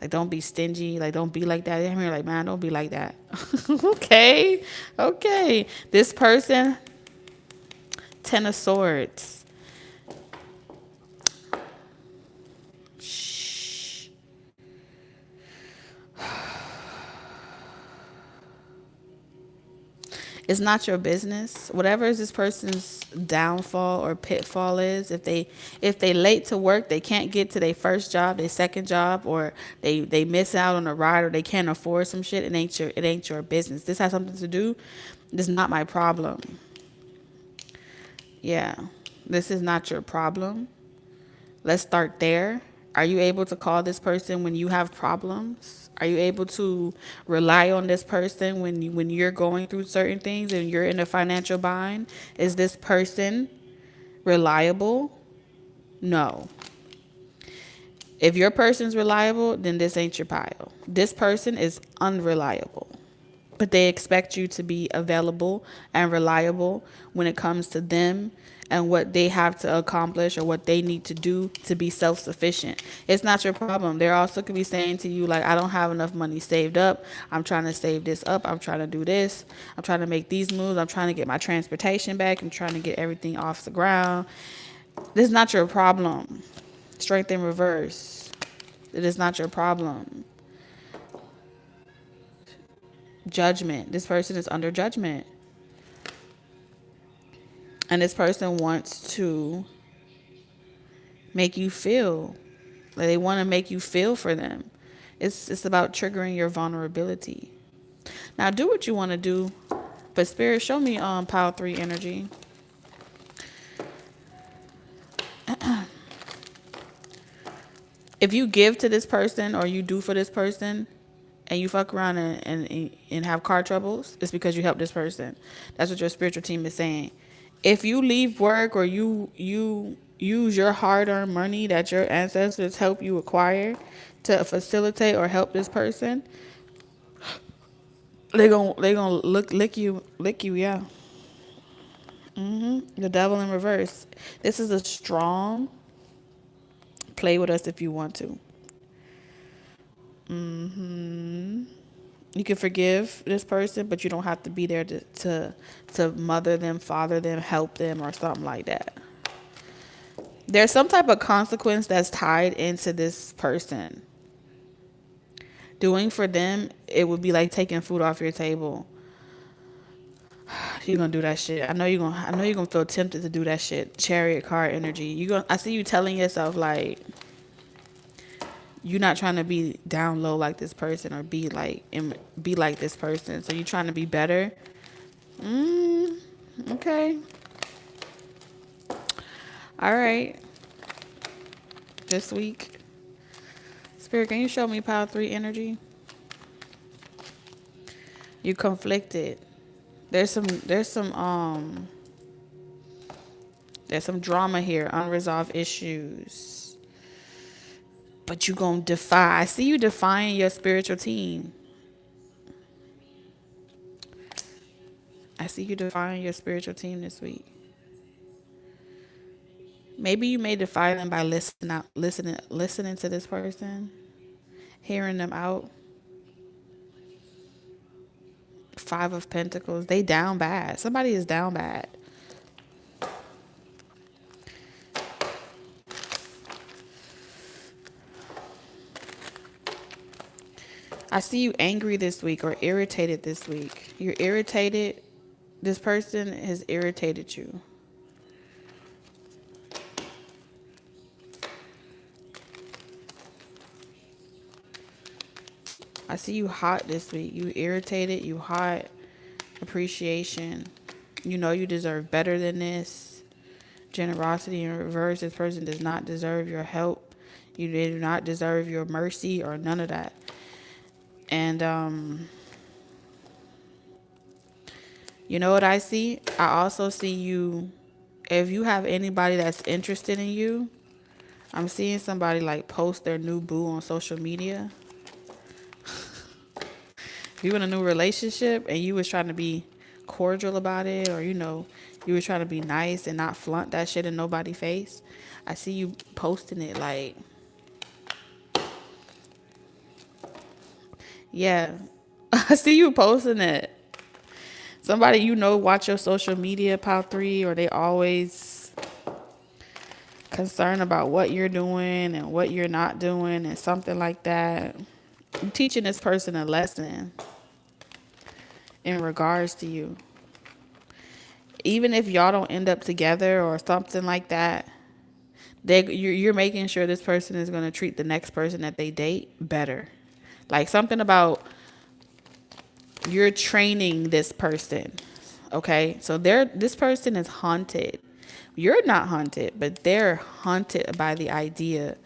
Like, don't be stingy. Like, don't be like that. I'm here like, man, don't be like that. Okay. Okay. This person, 10 of Swords. Shh. It's not your business. Whatever is this person's downfall or pitfall is, if they late to work, they can't get to their first job, their second job, or they miss out on a ride, or they can't afford some shit, it ain't your business. This has something to do. This is not my problem. Yeah. This is not your problem. Let's start there. Are you able to call this person when you have problems? Are you able to rely on this person when you're going through certain things and you're in a financial bind? Is this person reliable? No. If your person's reliable, then this ain't your pile. This person is unreliable. But they expect you to be available and reliable when it comes to them and what they have to accomplish or what they need to do to be self-sufficient. It's not your problem. They also could be saying to you, like, I don't have enough money saved up. I'm trying to save this up. I'm trying to do this. I'm trying to make these moves. I'm trying to get my transportation back. I'm trying to get everything off the ground. This is not your problem. Strength in reverse. It is not your problem. Judgment. This person is under judgment. And this person wants to make you feel. Like, they want to make you feel for them. It's about triggering your vulnerability. Now, do what you want to do. But Spirit, show me pile 3 energy. If you give to this person or you do for this person and you fuck around and have car troubles, it's because you helped this person. That's what your spiritual team is saying. If you leave work or you use your hard-earned money that your ancestors help you acquire to facilitate or help this person, they gonna lick you, yeah. The devil in reverse. This is a strong play with us if you want to. You can forgive this person, but you don't have to be there to mother them, father them, help them, or something like that. There's some type of consequence that's tied into this person. Doing for them, it would be like taking food off your table. You're gonna do that shit. I know you're gonna feel tempted to do that shit. Chariot card energy. I see you telling yourself, like, you're not trying to be down low like this person or be like this person. So you're trying to be better. Okay. All right. This week, Spirit, can you show me pile 3 energy? You conflicted. There's some drama here, unresolved issues. But you gonna defy. I see you defying your spiritual team. I see you defying your spiritual team this week. Maybe you may defy them by listening to this person, hearing them out. 5 of Pentacles. They down bad. Somebody is down bad. I see you angry this week or irritated this week. You're irritated. This person has irritated you. I see you hot this week. You irritated, you hot, appreciation. You know you deserve better than this. Generosity in reverse. This person does not deserve your help. You do not deserve your mercy or none of that. And you know what I see? I also see you, if you have anybody that's interested in you, I'm seeing somebody like post their new boo on social media. If you in a new relationship and you was trying to be cordial about it, or you was trying to be nice and not flaunt that shit in nobody's face, I see you posting it like, yeah. I see you posting it. Somebody watch your social media, Pal 3, or they always concerned about what you're doing and what you're not doing and something like that. I'm teaching this person a lesson in regards to you. Even if y'all don't end up together or something like that, you're making sure this person is going to treat the next person that they date better. Like something about you're training this person. Okay, so this person is haunted. You're not haunted, but they're haunted by the idea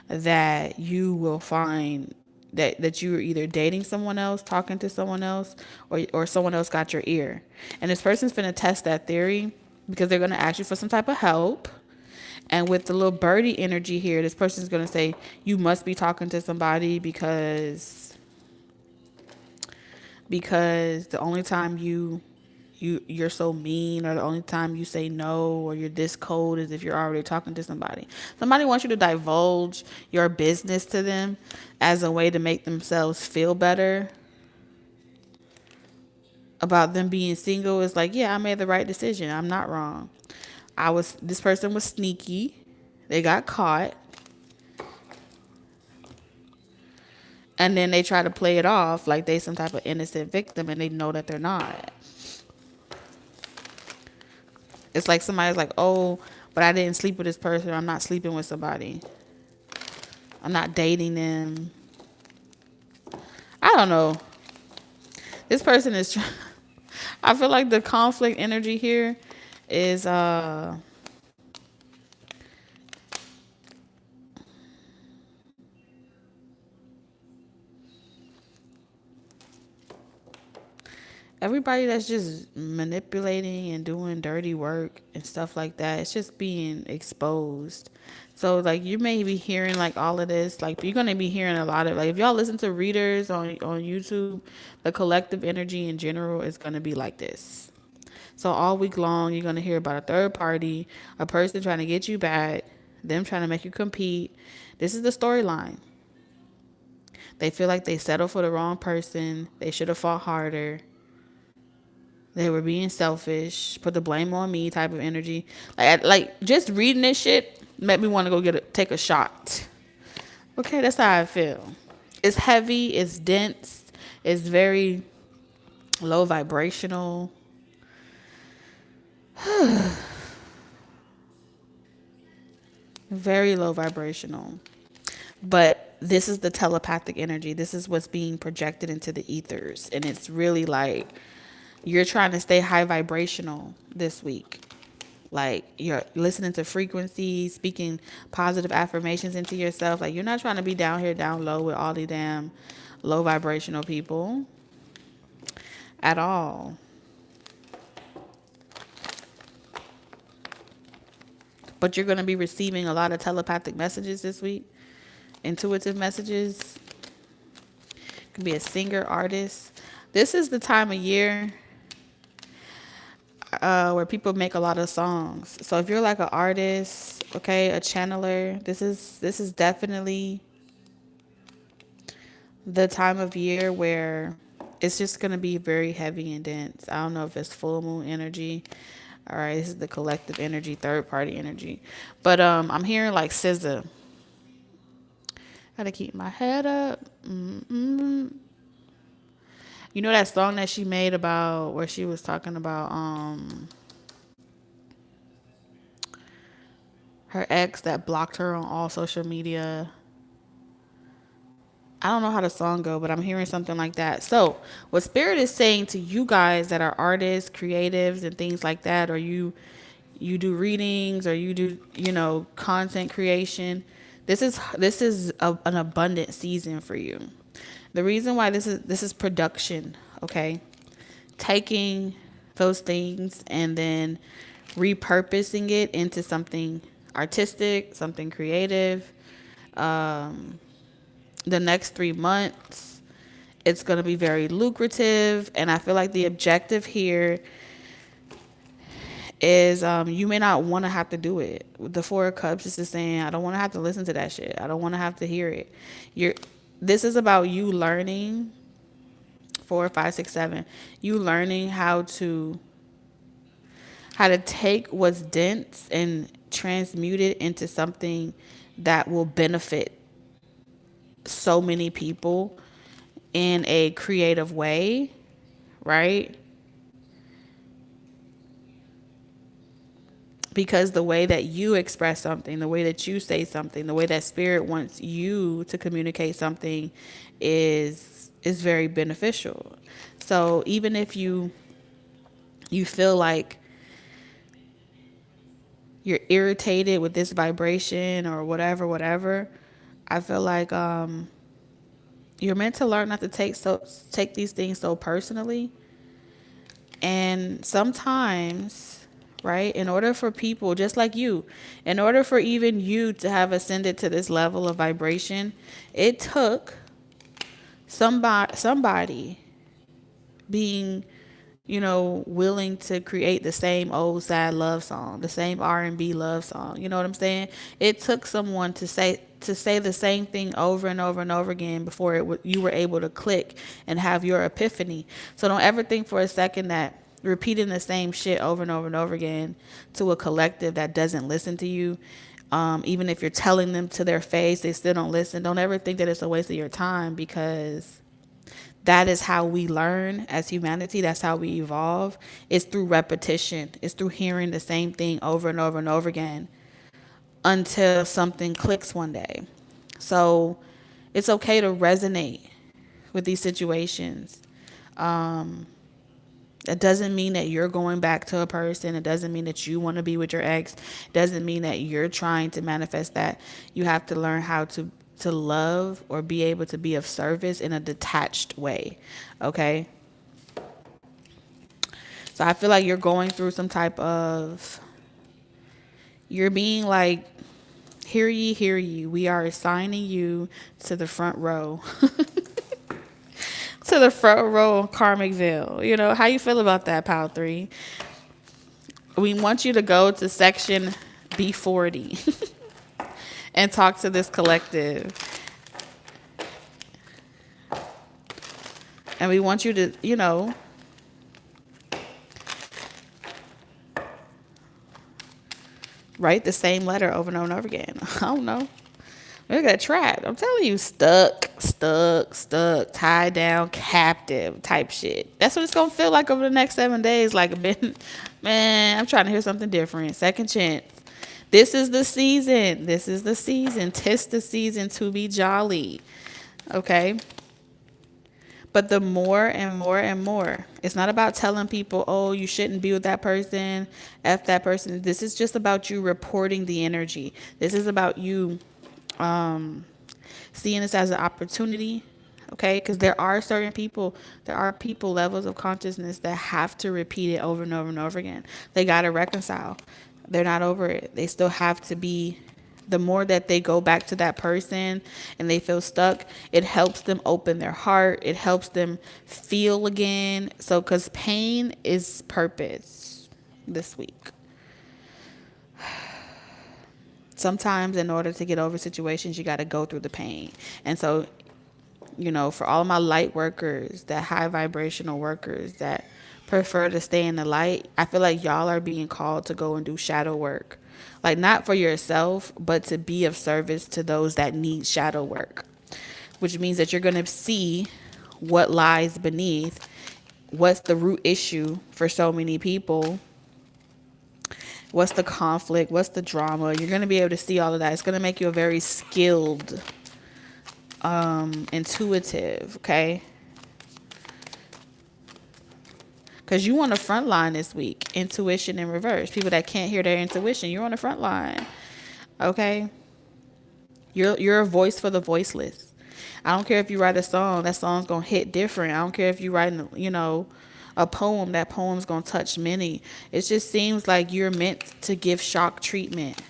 that you will find that you're either dating someone else, talking to someone else, or someone else got your ear. And this person's going to test that theory because they're going to ask you for some type of help. And with the little birdie energy here, this person's going to say, you must be talking to somebody because the only time you're so mean, or the only time you say no, or you're this cold, is if you're already talking to somebody. Somebody wants you to divulge your business to them as a way to make themselves feel better about them being single. It's like, yeah, I made the right decision. I'm not wrong. This person was sneaky. They got caught. And then they try to play it off like they some type of innocent victim, and they know that they're not. It's like somebody's like, oh, but I didn't sleep with this person. Or I'm not sleeping with somebody. I'm not dating them. I don't know. This person is I feel like the conflict energy here is everybody that's just manipulating and doing dirty work and stuff like that. It's just being exposed. So like you may be hearing like all of this, like you're gonna be hearing a lot of, like, if y'all listen to readers on YouTube, the collective energy in general is gonna be like this. So all week long you're gonna hear about a third party, a person trying to get you back, them trying to make you compete. This is the storyline. They feel like they settled for the wrong person. They should have fought harder. They were being selfish, put the blame on me type of energy. Like just reading this shit made me want to go take a shot. Okay, that's how I feel. It's heavy, it's dense, it's very low vibrational. Very low vibrational. But this is the telepathic energy. This is what's being projected into the ethers. And it's really like you're trying to stay high vibrational this week. Like you're listening to frequencies, speaking positive affirmations into yourself. Like you're not trying to be down here, down low with all the damn low vibrational people at all. But you're going to be receiving a lot of telepathic messages this week. Intuitive messages. Could be a singer, artist. This is the time of year where people make a lot of songs. So if you're like an artist, okay, a channeler, this is definitely the time of year where it's just going to be very heavy and dense. I don't know if it's full moon energy. All right, this is the collective energy, third party energy. But I'm hearing like SZA. Gotta keep my head up. You know that song that she made about where she was talking about her ex that blocked her on all social media. I don't know how the song go, but I'm hearing something like that. So, what Spirit is saying to you guys that are artists, creatives, and things like that, or you do readings, or you do content creation, this is an abundant season for you. The reason why this is production, okay? Taking those things and then repurposing it into something artistic, something creative. The next 3 months, it's going to be very lucrative. And I feel like the objective here is you may not want to have to do it. The Four of Cups is just saying, I don't want to have to listen to that shit. I don't want to have to hear it. This is about you learning, 4, 5, 6, 7, you learning how to take what's dense and transmute it into something that will benefit so many people in a creative way, right? Because the way that you express something, the way that you say something, the way that Spirit wants you to communicate something is very beneficial. So even if you feel like you're irritated with this vibration or whatever, I feel like you're meant to learn not to take these things so personally. And sometimes, right, in order for people just like you, in order for even you to have ascended to this level of vibration, it took somebody being willing to create the same old sad love song, the same R&B love song. You know what I'm saying? It took someone to say the same thing over and over and over again before you were able to click and have your epiphany. So don't ever think for a second that repeating the same shit over and over and over again to a collective that doesn't listen to you, even if you're telling them to their face, they still don't listen. Don't ever think that it's a waste of your time, because that is how we learn as humanity. That's how we evolve. It's through repetition. It's through hearing the same thing over and over and over again until something clicks one day. So it's okay to resonate with these situations. It doesn't mean that you're going back to a person. It doesn't mean that you want to be with your ex. It doesn't mean that you're trying to manifest that. You have to learn how to love or be able to be of service in a detached way. Okay? So I feel like you're going through some type of, you're being like, hear ye, hear ye. We are assigning you to the front row. To the front row of Karmicville. You know, how you feel about that, Pal 3? We want you to go to section B40 and talk to this collective. And we want you to, write the same letter over and over and over again. I don't know. Look at that trap. I'm telling you, stuck, tied down, captive type shit. That's what it's going to feel like over the next 7 days. Like, man, I'm trying to hear something different. Second chance. This is the season. Tis the season to be jolly. Okay? But the more and more and more, it's not about telling people, oh, you shouldn't be with that person, F that person. This is just about you reporting the energy. This is about you seeing this as an opportunity, okay? Because there are people levels of consciousness that have to repeat it over and over and over again. They got to reconcile. They're not over it. They still have to be. The more that they go back to that person and they feel stuck, it helps them open their heart. It helps them feel again. So, because pain is purpose this week. Sometimes in order to get over situations, you got to go through the pain. And so, for all of my light workers, that high vibrational workers that prefer to stay in the light, I feel like y'all are being called to go and do shadow work. Like, not for yourself, but to be of service to those that need shadow work. Which means that you're going to see what lies beneath, what's the root issue for so many people, what's the conflict, what's the drama. You're going to be able to see all of that. It's going to make you a very skilled, intuitive, okay? Because you on the front line this week. Intuition in reverse. People that can't hear their intuition, you're on the front line, okay? You're a voice for the voiceless. I don't care if you write a song, that song's going to hit different. I don't care if you write, a poem, that poem's going to touch many. It just seems like you're meant to give shock treatment.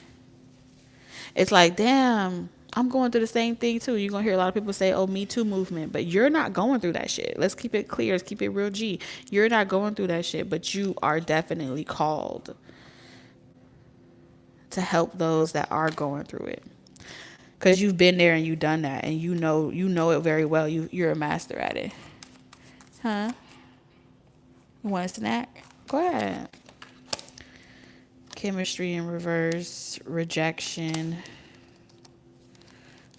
It's like, damn, I'm going through the same thing too. You're going to hear a lot of people say, oh, Me Too movement, but you're not going through that shit. Let's keep it clear. Let's keep it real G. You're not going through that shit, but you are definitely called to help those that are going through it. Because you've been there and you've done that, and you know it very well. You're a master at it. Huh? You want a snack? Go ahead. Chemistry in reverse, rejection,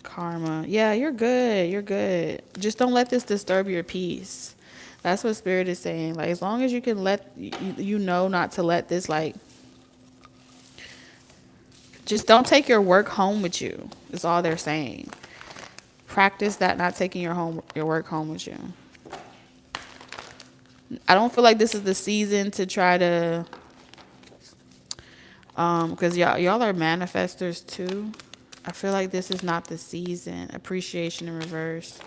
karma. Yeah, you're good. You're good. Just don't let this disturb your peace. That's what Spirit is saying. Like, as long as you can not to let this, like, just don't take your work home with you. That's all they're saying. Practice that, not taking your work home with you. I don't feel like this is the season to try to, because y'all are manifestors too. I feel like this is not the season. Appreciation in reverse.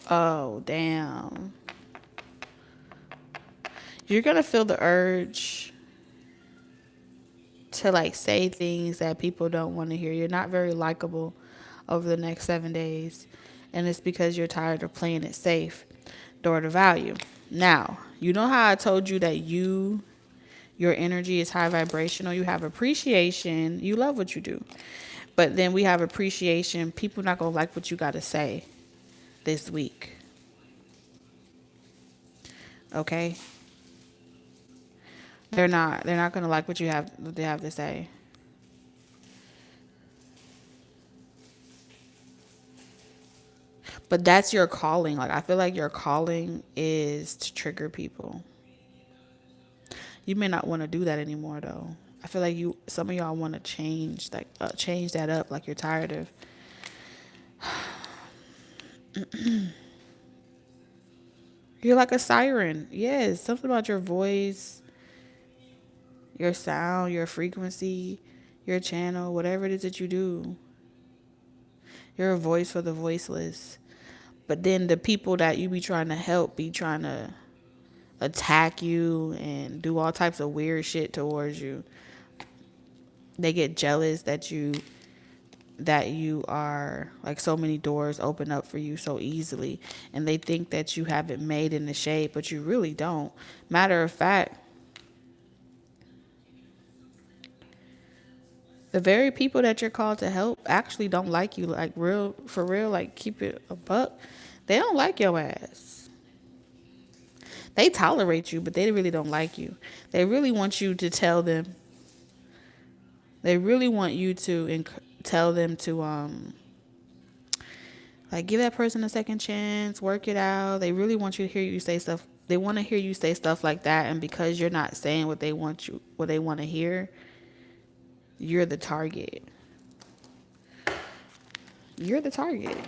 Oh, damn. You're going to feel the urge to, like, say things that people don't want to hear. You're not very likable over the next 7 days. And it's because you're tired of playing it safe. Door to value. Now, you know how I told you that your energy is high vibrational? You have appreciation. You love what you do. But then we have appreciation. People not going to like what you got to say this week. Okay? They're not going to like what they have to say. But that's your calling. Like, I feel like your calling is to trigger people. You may not want to do that anymore, though. I feel like some of y'all want to change that up. Like, you're tired of. You're like a siren. Yes, something about your voice, your sound, your frequency, your channel, whatever it is that you do. You're a voice for the voiceless. But then the people that you be trying to help be trying to attack you and do all types of weird shit towards you. They get jealous that you are, like, so many doors open up for you so easily, and they think that you have it made in the shade, but you really don't. Matter of fact, the very people that you're called to help actually don't like you. Like, for real, like, keep it a buck. They don't like your ass. They tolerate you, but they really don't like you. They really want you to tell them. They really want you to tell them to, like, give that person a second chance, work it out. They really want you to hear you say stuff. They want to hear you say stuff like that. And because you're not saying what they want to hear, you're the target. You're the target.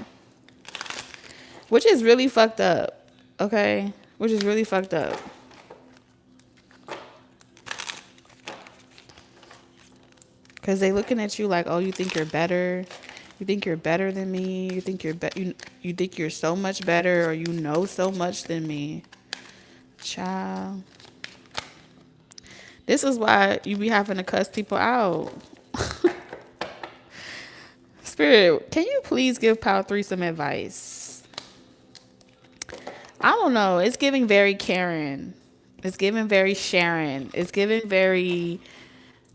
Which is really fucked up. Okay? Which is really fucked up. Because they looking at you like, oh, you think you're better. You think you're better than me. You think you think you're so much better, or you know so much than me. Child. This is why you be having to cuss people out. Spirit, can you please give Power 3 some advice? I don't know. It's giving very Karen. It's giving very Sharon. It's giving very,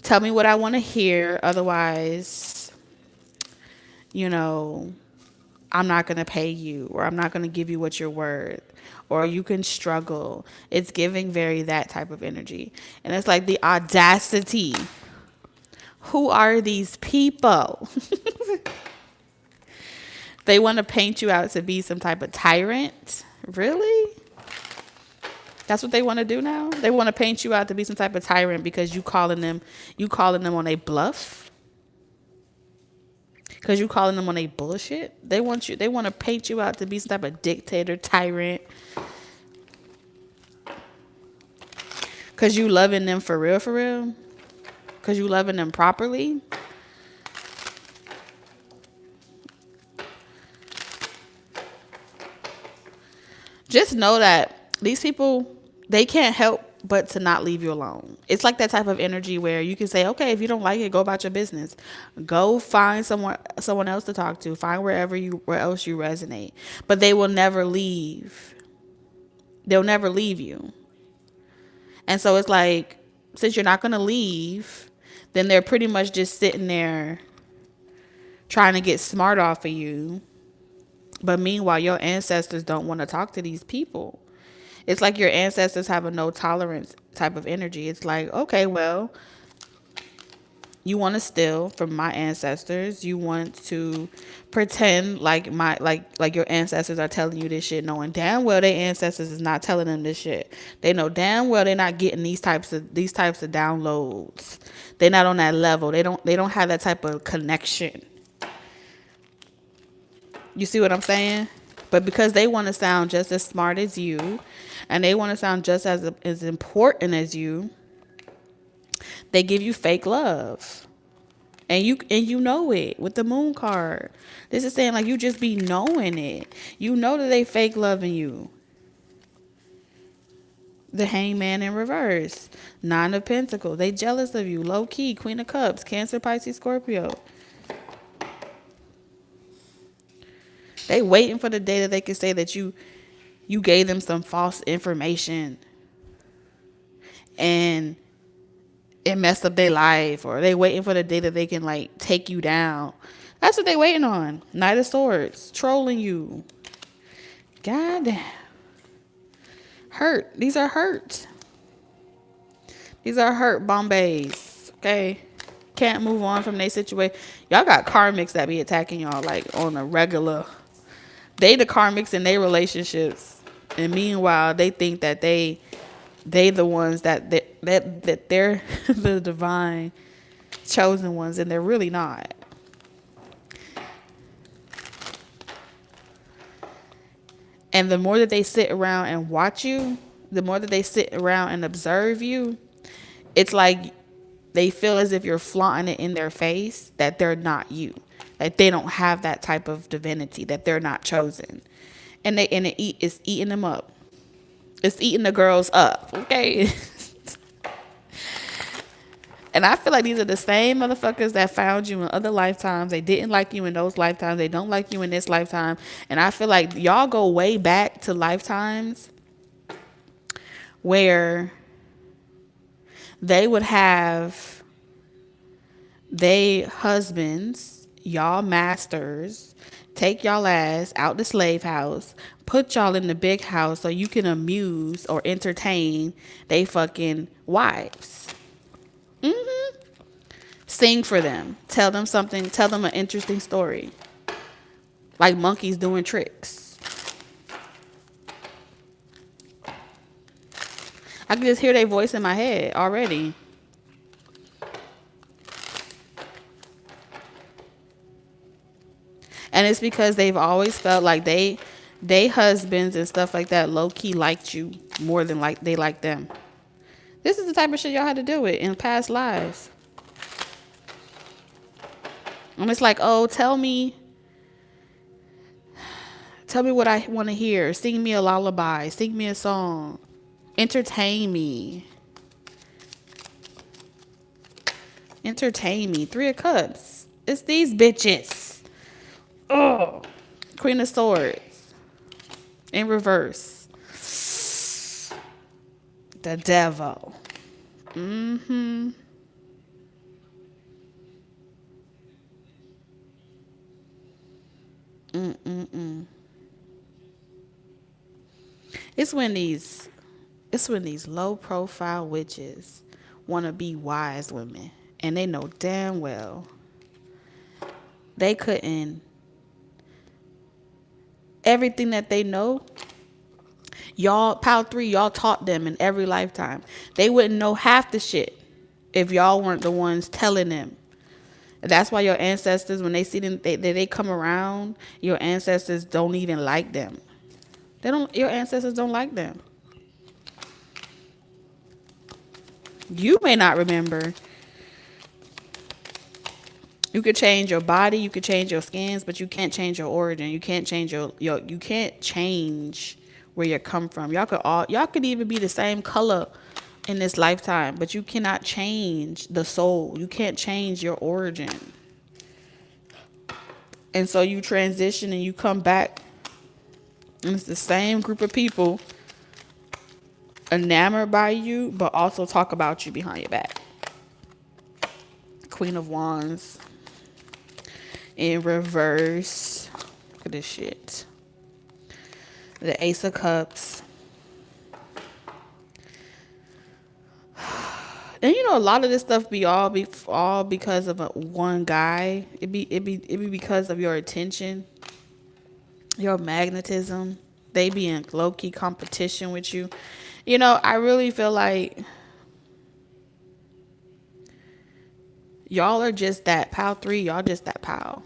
tell me what I want to hear. Otherwise, I'm not going to pay you, or I'm not going to give you what you're worth, or you can struggle. It's giving very that type of energy. And it's like the audacity. Who are these people? They want to paint you out to be some type of tyrant. Really? That's what they want to do now? They want to paint you out to be some type of tyrant because you calling them on a bluff? Because you calling them on a bullshit? They want to paint you out to be some type of dictator, tyrant. Because you loving them for real, for real? Because you loving them properly? Just know that these people, they can't help but to not leave you alone. It's like that type of energy where you can say, okay, if you don't like it, go about your business. Go find someone else to talk to. Find where else you resonate. But they will never leave. They'll never leave you. And so it's like, since you're not going to leave, then they're pretty much just sitting there trying to get smart off of you. But meanwhile, your ancestors don't want to talk to these people. It's like your ancestors have a no tolerance type of energy. It's like, okay, well, you want to steal from my ancestors. You want to pretend like like your ancestors are telling you this shit, knowing damn well their ancestors is not telling them this shit. They know damn well they're not getting these types of downloads. They're not on that level. They don't have that type of connection. You see what I'm saying? But because they want to sound just as smart as you, and they want to sound just as important as you, they give you fake love. And you know it with the moon card. This is saying like you just be knowing it. You know that they fake loving you. The Hangman in reverse. 9 of Pentacles. They jealous of you. Low key. Queen of Cups. Cancer, Pisces, Scorpio. They waiting for the day that they can say that you gave them some false information and it messed up their life, or they waiting for the day that they can like take you down. That's what they waiting on. Knight of Swords, trolling you. God damn. Hurt. These are hurt. These are hurt Bombays. Okay. Can't move on from their situation. Y'all got karmics that be attacking y'all like on a regular. They the karmics in their relationships, and meanwhile they think that they the ones that they're the divine chosen ones, and they're really not. And the more that they sit around and watch you, the more that they sit around and observe you, it's like they feel as if you're flaunting it in their face that they're not you. Like they don't have that type of divinity, that they're not chosen. And it's eating them up. It's eating the girls up, okay? And I feel like these are the same motherfuckers that found you in other lifetimes. They didn't like you in those lifetimes. They don't like you in this lifetime. And I feel like y'all go way back to lifetimes where they would have they husbands, y'all masters, take y'all ass out the slave house, put y'all in the big house so you can amuse or entertain they fucking wives. Sing for them. Tell them something. Tell them an interesting story. Like monkeys doing tricks. I can just hear their voice in my head already. And it's because they've always felt like they husbands and stuff like that low-key liked you more than like they liked them. This is the type of shit y'all had to deal with in past lives. And it's like, oh, tell me what I want to hear. Sing me a lullaby. Sing me a song. Entertain me. Entertain me. 3 of Cups. It's these bitches. Oh. Queen of Swords. In reverse. The devil. Mm-hmm. Mm-mm-mm. It's when these low profile witches want to be wise women, and they know damn well they couldn't everything that they know, y'all, Pile 3, y'all taught them in every lifetime. They wouldn't know half the shit if y'all weren't the ones telling them. That's why your ancestors, when they see them, they come around, your ancestors don't even like them. Your ancestors don't like them. You may not remember. You could change your body, you could change your skins, but you can't change your origin. You can't change you can't change where you come from. Y'all could even be the same color in this lifetime, but you cannot change the soul. You can't change your origin. And so you transition and you come back, and it's the same group of people enamored by you, but also talk about you behind your back. Queen of Wands in reverse. Look at this shit. The Ace of Cups. And you know, a lot of this stuff be all because of one guy. It be because of your attention, your magnetism. They be in low key competition with you. You know, I really feel like y'all are just that Pile 3. Y'all just that Pile.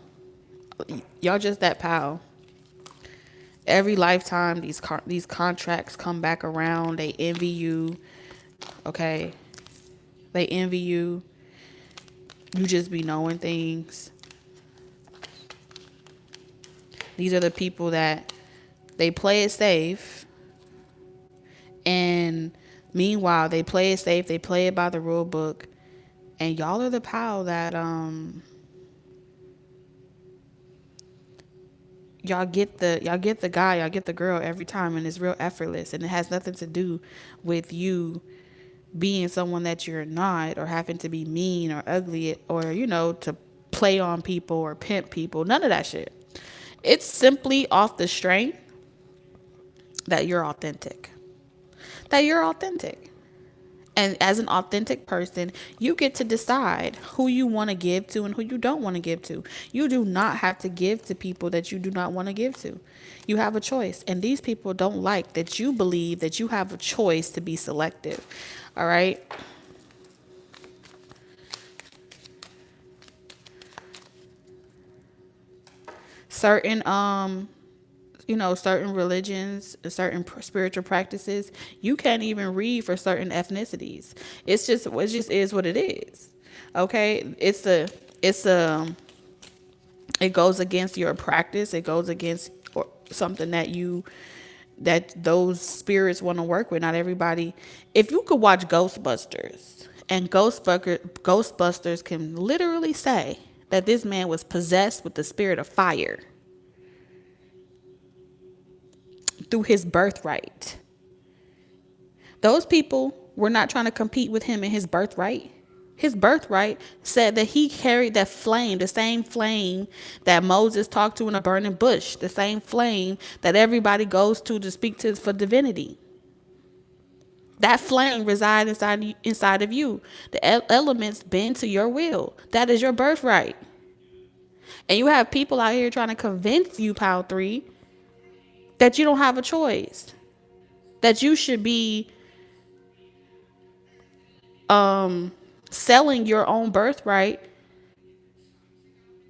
Y'all just that Pile. Every lifetime, these contracts come back around. They envy you. Okay. They envy you. You just be knowing things. These are the people that they play it safe. And meanwhile, they play it safe. They play it by the rule book. And y'all are the Pile that y'all get the guy, y'all get the girl every time, and it's real effortless, and it has nothing to do with you being someone that you're not, or having to be mean or ugly, or, you know, to play on people or pimp people. None of that shit. It's simply off the strength that you're authentic. And as an authentic person, you get to decide who you want to give to and who you don't want to give to. You do not have to give to people that you do not want to give to. You have a choice. And these people don't like that you believe that you have a choice to be selective. All right? Certain certain religions, certain spiritual practices, you can't even read for certain ethnicities. It just is what it is. Okay, it goes against your practice. It goes against something that those spirits want to work with. Not everybody. If you could watch Ghostbusters, and Ghostbusters can literally say that this man was possessed with the spirit of fire through his birthright. Those people were not trying to compete with him in his birthright. His birthright said that he carried that flame, the same flame that Moses talked to in a burning bush, the same flame that everybody goes to speak to for divinity. That flame resides inside of you. The elements bend to your will. That is your birthright. And you have people out here trying to convince you, Pile 3, that you don't have a choice, that you should be selling your own birthright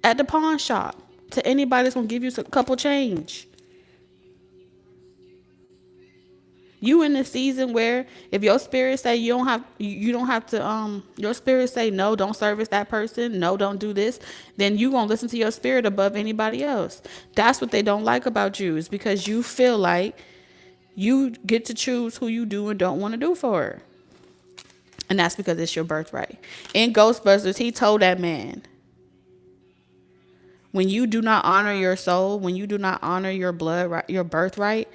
at the pawn shop to anybody that's gonna give you a couple change. You in the season where if your spirit say you don't have to your spirit say no, don't service that person, no, don't do this, then you gonna listen to your spirit above anybody else. That's what they don't like about you, is because you feel like you get to choose who you do and don't want to do for her. And that's because it's your birthright. In Ghostbusters, he told that man, when you do not honor your soul, when you do not honor your blood, your birthright,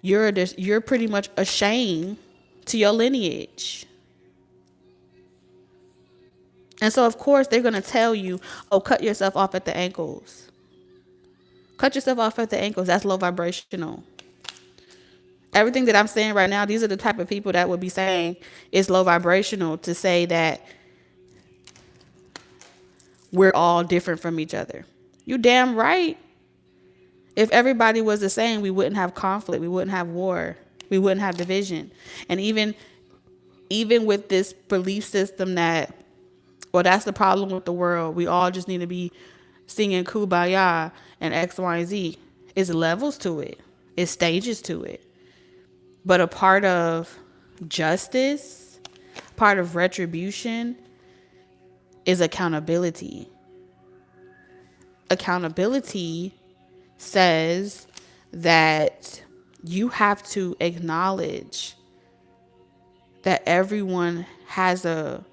you're pretty much ashamed to your lineage. And so, of course, they're going to tell you, oh, cut yourself off at the ankles. Cut yourself off at the ankles. That's low vibrational. Everything that I'm saying right now, these are the type of people that would be saying it's low vibrational to say that we're all different from each other. You damn right. If everybody was the same, we wouldn't have conflict, we wouldn't have war, we wouldn't have division. And even with this belief system that, well, that's the problem with the world, we all just need to be singing kumbaya and X, Y, and Z. It's levels to it, it's stages to it. But a part of justice, part of retribution is accountability. Accountability says that you have to acknowledge that everyone has a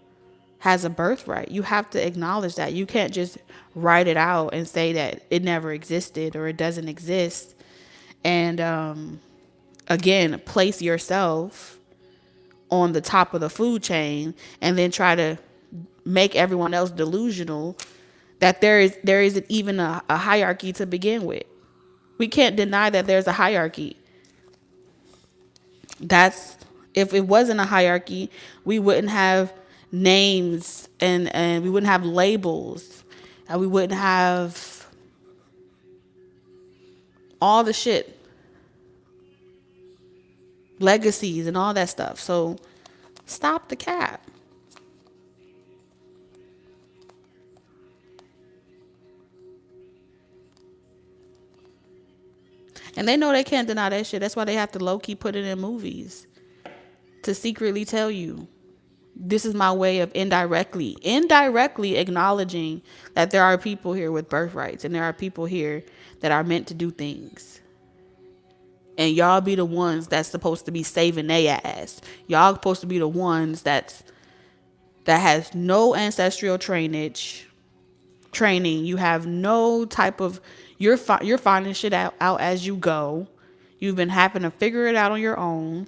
birthright. You have to acknowledge that. You can't just write it out and say that it never existed or it doesn't exist. And again, place yourself on the top of the food chain and then try to make everyone else delusional that there isn't even a hierarchy to begin with. We can't deny that there's a hierarchy. If it wasn't a hierarchy, we wouldn't have names and we wouldn't have labels, and we wouldn't have all the shit, legacies and all that stuff. So stop the cap. And they know they can't deny that shit. That's why they have to low-key put it in movies, to secretly tell you, this is my way of indirectly acknowledging that there are people here with birthrights and there are people here that are meant to do things. And y'all be the ones that's supposed to be saving their ass. Y'all supposed to be the ones that has no ancestral training. You have no type of, you're finding shit out as you go. You've been having to figure it out on your own.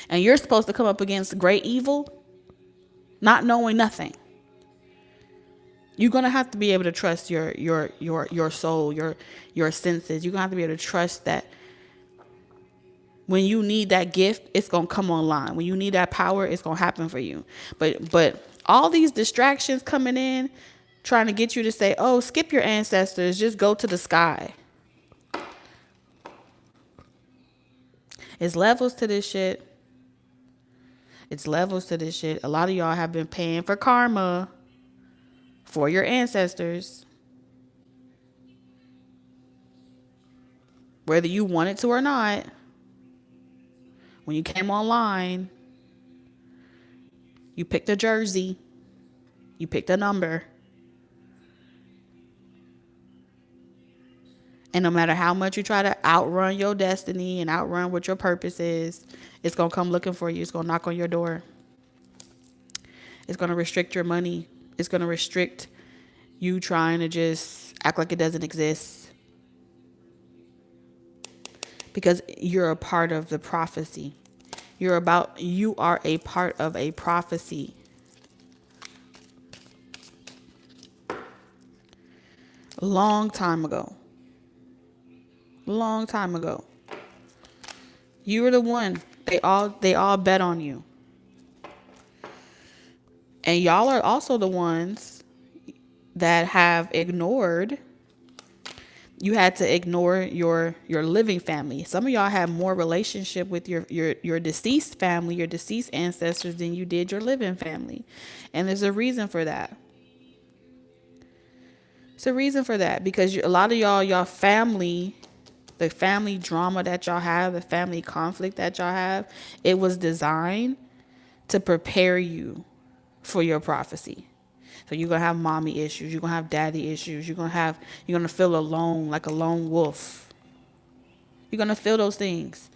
And you're supposed to come up against great evil, not knowing nothing. You're gonna have to be able to trust your soul, your senses. You're gonna have to be able to trust that when you need that gift, it's gonna come online. When you need that power, it's gonna happen for you. But all these distractions coming in, trying to get you to say, "Oh, skip your ancestors, just go to the sky." It's levels to this shit. It's levels to this shit. A lot of y'all have been paying for karma for your ancestors, whether you wanted to or not. When you came online, you picked a jersey, you picked a number, and no matter how much you try to outrun your destiny and outrun what your purpose is, it's gonna come looking for you. It's gonna knock on your door. It's gonna restrict your money. It's gonna restrict you trying to just act like it doesn't exist, because you're a part of the prophecy. You are a part of a prophecy. Long time ago. You were the one. They all bet on you. And y'all are also the ones that have ignored. You had to ignore your living family. Some of y'all have more relationship with your deceased family, your deceased ancestors, than you did your living family. And there's a reason for that. It's a reason for that, because a lot of y'all family, the family drama that y'all have, the family conflict that y'all have, it was designed to prepare you for your prophecy. So you're going to have mommy issues. You're going to have daddy issues. You're going to feel alone, like a lone wolf. You're going to feel those things.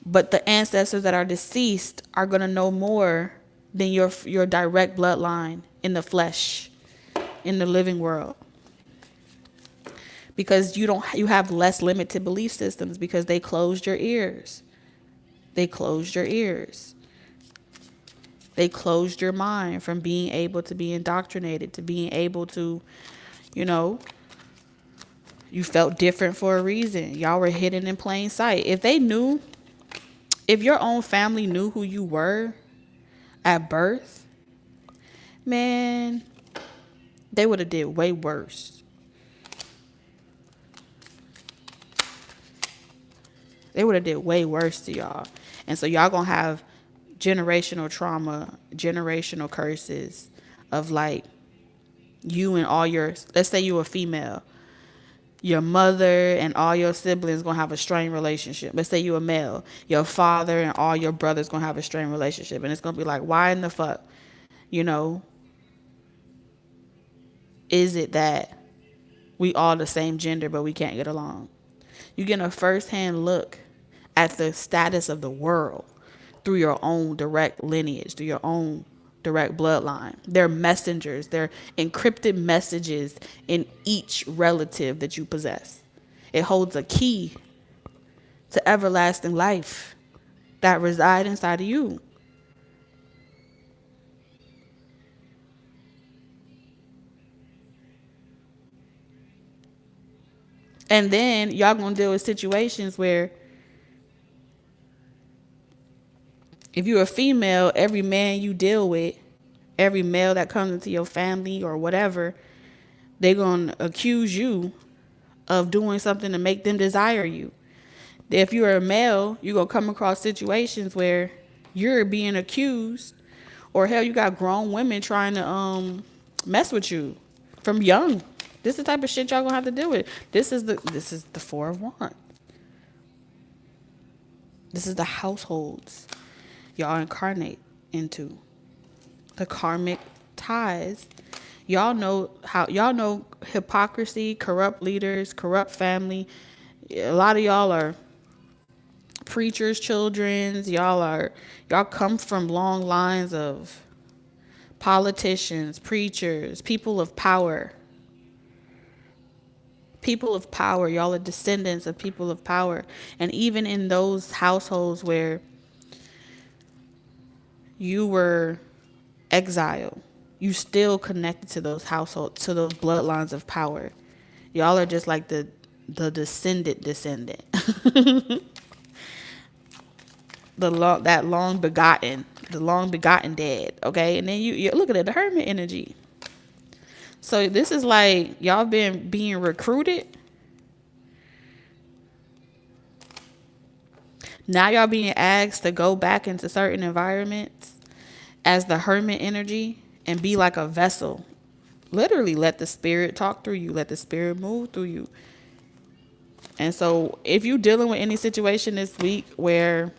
But the ancestors that are deceased are going to know more than your direct bloodline in the flesh, in the living world. Because you have less limited belief systems, because they closed your ears. They closed your ears. They closed your mind from being able to be indoctrinated, to being able to, you felt different for a reason. Y'all were hidden in plain sight. If your own family knew who you were at birth, man, they would have did way worse. They would have did way worse to y'all. And so y'all gonna have generational trauma, generational curses of like you and all your, let's say you a female, your mother and all your siblings gonna have a strained relationship. Let's say you a male, your father and all your brothers gonna have a strained relationship, and it's gonna be like, why in the fuck, you know, is it that we all the same gender but we can't get along? You get a first-hand look at the status of the world through your own direct lineage, through your own direct bloodline. They're messengers. They're encrypted messages in each relative that you possess. It holds a key to everlasting life that reside inside of you. And then y'all gonna deal with situations where if you're a female, every man you deal with, every male that comes into your family or whatever, they're gonna accuse you of doing something to make them desire you. If you're a male, you're going to come across situations where you're being accused, or hell, you got grown women trying to mess with you from young. This is the type of shit y'all going to have to deal with. This is the Four of Wands. This is the households y'all incarnate into. The karmic ties. Y'all know hypocrisy, corrupt leaders, corrupt family. A lot of y'all are preachers' children's. Y'all come from long lines of politicians, preachers, people of power. People of power. Y'all are descendants of people of power. And even in those households where you were exiled, you still connected to those households, to those bloodlines of power. Y'all are just like the descendant. The long begotten dead. Okay, and then you look at it, the hermit energy. So this is like y'all been being recruited. Now y'all being asked to go back into certain environments as the hermit energy and be like a vessel. Literally let the spirit talk through you. Let the spirit move through you. And so if you're dealing with any situation this week where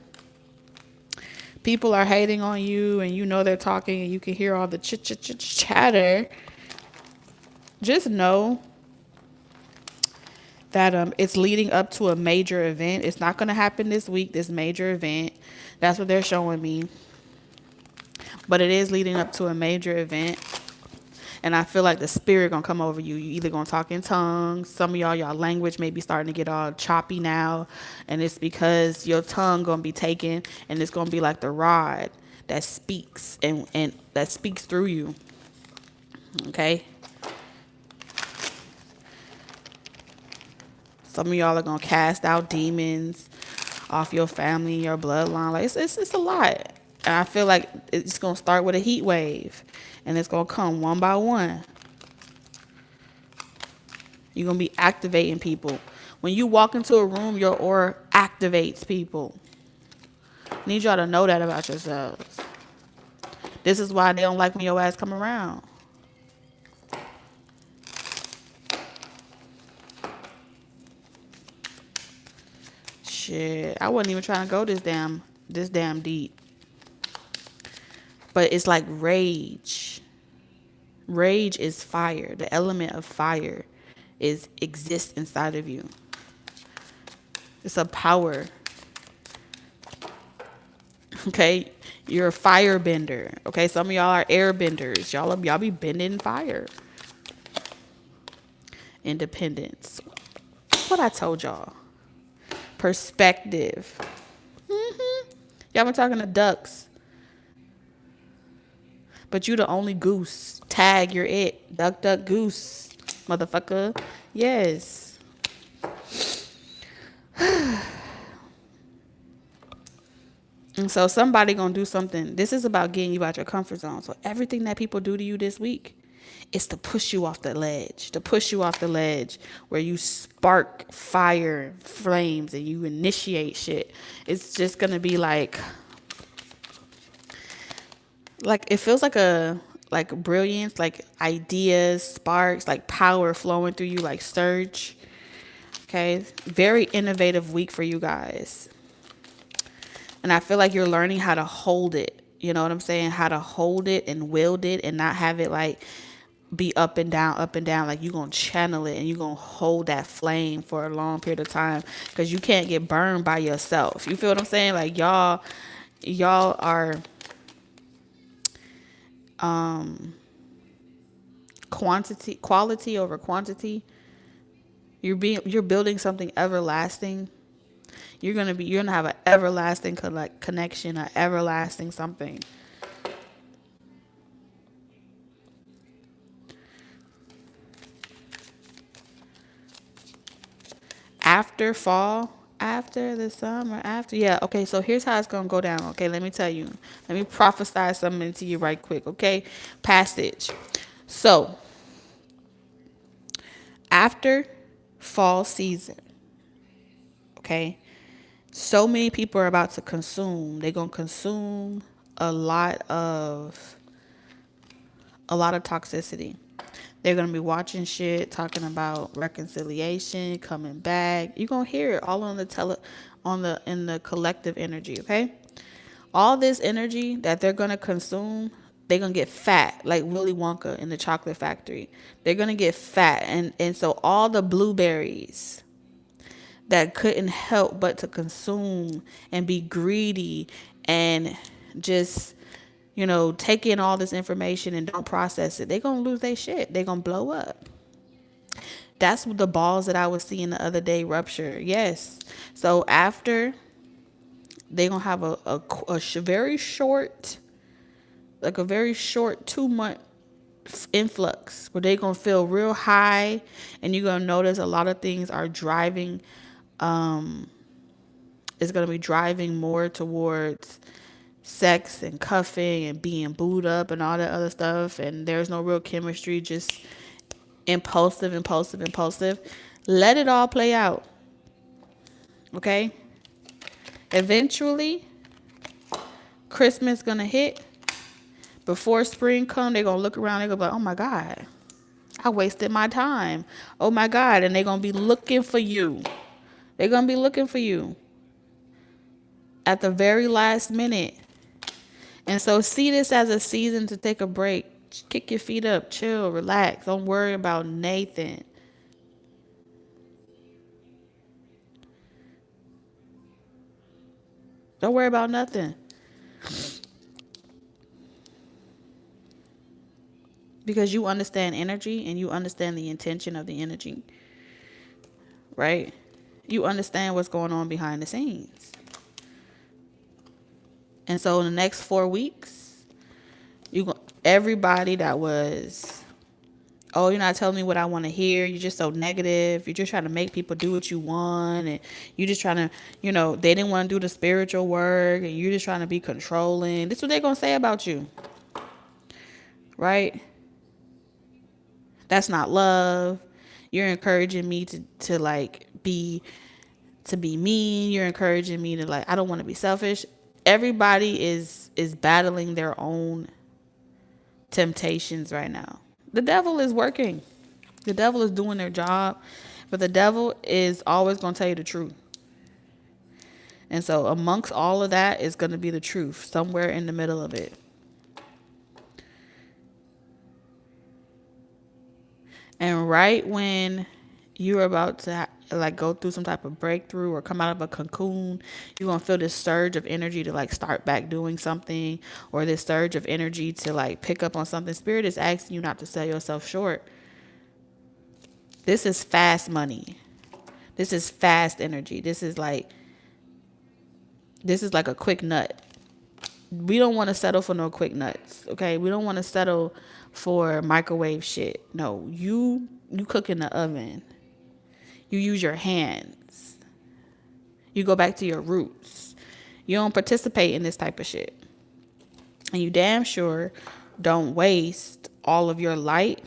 people are hating on you and you know they're talking and you can hear all the chatter, just know that it's leading up to a major event. It's not going to happen this week, this major event. That's what they're showing me. But it is leading up to a major event. And I feel like the spirit going to come over you. You either going to talk in tongues. Some of y'all language may be starting to get all choppy now. And it's because your tongue going to be taken. And it's going to be like the rod that speaks and that speaks through you. Okay? Some of y'all are going to cast out demons off your family, your bloodline. Like it's a lot. And I feel like it's going to start with a heat wave. And it's going to come one by one. You're going to be activating people. When you walk into a room, your aura activates people. I need y'all to know that about yourselves. This is why they don't like when your ass come around. Shit, I wasn't even trying to go this damn deep. But it's like rage. Rage is fire. The element of fire exists inside of you. It's a power. Okay? You're a firebender. Okay? Some of y'all are airbenders. Y'all be bending fire. Independence. What I told y'all. Perspective. Y'all been talking to ducks. But you the only goose. Tag, you're it. Duck, duck, goose. Motherfucker. Yes. And so somebody gonna do something. This is about getting you out your comfort zone. So everything that people do to you this week, It's to push you off the ledge, where you spark fire, flames, and you initiate shit. It's just going to be like it feels like brilliance, like ideas, sparks, like power flowing through you, like surge. Okay. Very innovative week for you guys. And I feel like you're learning how to hold it. You know what I'm saying? How to hold it and wield it and not have it like be up and down, up and down. Like you're going to channel it and you're going to hold that flame for a long period of time, because you can't get burned by yourself. You feel what I'm saying? Like y'all are quality over quantity. You're building something everlasting. You're gonna have an everlasting connection, an everlasting something. After fall, after the summer, after, yeah, okay, so here's how it's gonna go down. Okay, let me tell you. Let me prophesy something to you right quick, okay? Passage. So after fall season, okay, so many people are about to consume. They're gonna consume a lot of toxicity. They're gonna be watching shit, talking about reconciliation, coming back. You're gonna hear it all on in the collective energy, okay? All this energy that they're gonna consume, they're gonna get fat, like Willy Wonka in the chocolate factory. They're gonna get fat, and so all the blueberries that couldn't help but to consume and be greedy and just, take in all this information and don't process it, they're going to lose their shit. They're going to blow up. That's the balls that I was seeing the other day rupture. Yes. So after, they're going to have very short, like a very short 2-month influx where they're going to feel real high, and you're going to notice a lot of things are driving, is going to be driving more towards sex and cuffing and being booed up and all that other stuff. And there's no real chemistry, just impulsive. Let it all play out. Okay? Eventually, Christmas going to hit. Before spring come, they're going to look around. They're going to be like, oh my God, I wasted my time. Oh my God. And they're going to be looking for you. They're going to be looking for you at the very last minute. And so see this as a season to take a break. Kick your feet up, chill, relax. Don't worry about Nathan. Don't worry about nothing. Because you understand energy and you understand the intention of the energy. Right? You understand what's going on behind the scenes. And so in the next 4 weeks, everybody that was, oh, you're not telling me what I want to hear. You're just so negative. You're just trying to make people do what you want. And you're just trying to, they didn't want to do the spiritual work. And you're just trying to be controlling. This is what they're going to say about you. Right? That's not love. You're encouraging me to be mean. You're encouraging me to I don't want to be selfish. Everybody is battling their own temptations right now. The devil is working. The devil is doing their job, but the devil is always going to tell you the truth. And so amongst all of that is going to be the truth somewhere in the middle of it. And right when you're about to go through some type of breakthrough or come out of a cocoon, you're going to feel this surge of energy to start back doing something, or this surge of energy to pick up on something. Spirit is asking you not to sell yourself short. This is fast money. This is fast energy. This is like a quick nut. We don't want to settle for no quick nuts. Okay. We don't want to settle for microwave shit. No, you cook in the oven. You use your hands. You go back to your roots. You don't participate in this type of shit. And you damn sure don't waste all of your light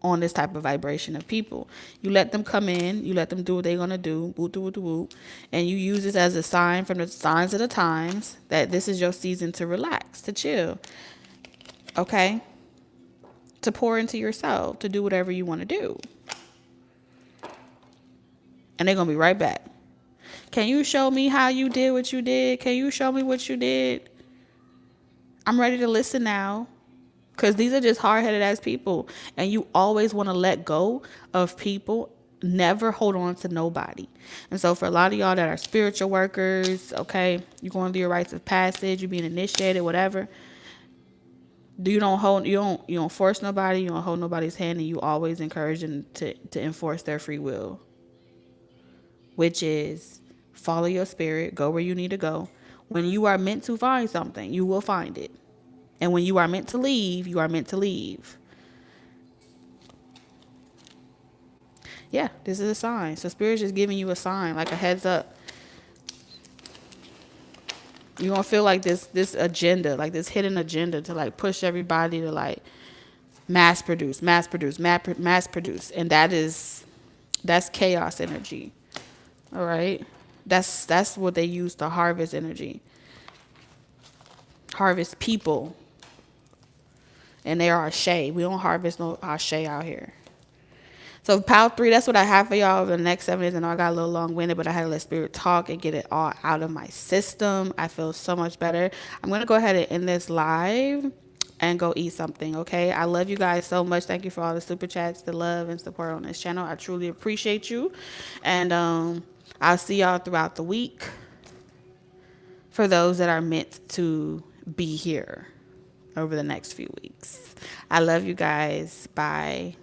on this type of vibration of people. You let them come in, you let them do what they're gonna do, woo woo woo woo, and you use this as a sign from the signs of the times that this is your season to relax, to chill, okay? To pour into yourself, to do whatever you want to do. And they're gonna be right back. Can you show me how you did what you did? Can you show me what you did? I'm ready to listen now. Because these are just hard-headed ass people. And you always want to let go of people. Never hold on to nobody. And so for a lot of y'all that are spiritual workers, okay, you're going through your rites of passage, you're being initiated, whatever. You don't force nobody, you don't hold nobody's hand, and you always encourage them to enforce their free will. Which is follow your spirit, go where you need to go. When you are meant to find something, you will find it. And when you are meant to leave, you are meant to leave. Yeah, this is a sign. So Spirit's just giving you a sign, like a heads up. You're going to feel like this agenda, like this hidden agenda to like push everybody to like mass produce. And that's chaos energy. All right. That's what they use to harvest energy. Harvest people. And they are Ashe. We don't harvest no Ashe out here. So pile 3, that's what I have for y'all over the next 7 days. I know I got a little long-winded, but I had to let Spirit talk and get it all out of my system. I feel so much better. I'm going to go ahead and end this live and go eat something, okay? I love you guys so much. Thank you for all the super chats, the love, and support on this channel. I truly appreciate you. And I'll see y'all throughout the week for those that are meant to be here over the next few weeks. I love you guys. Bye.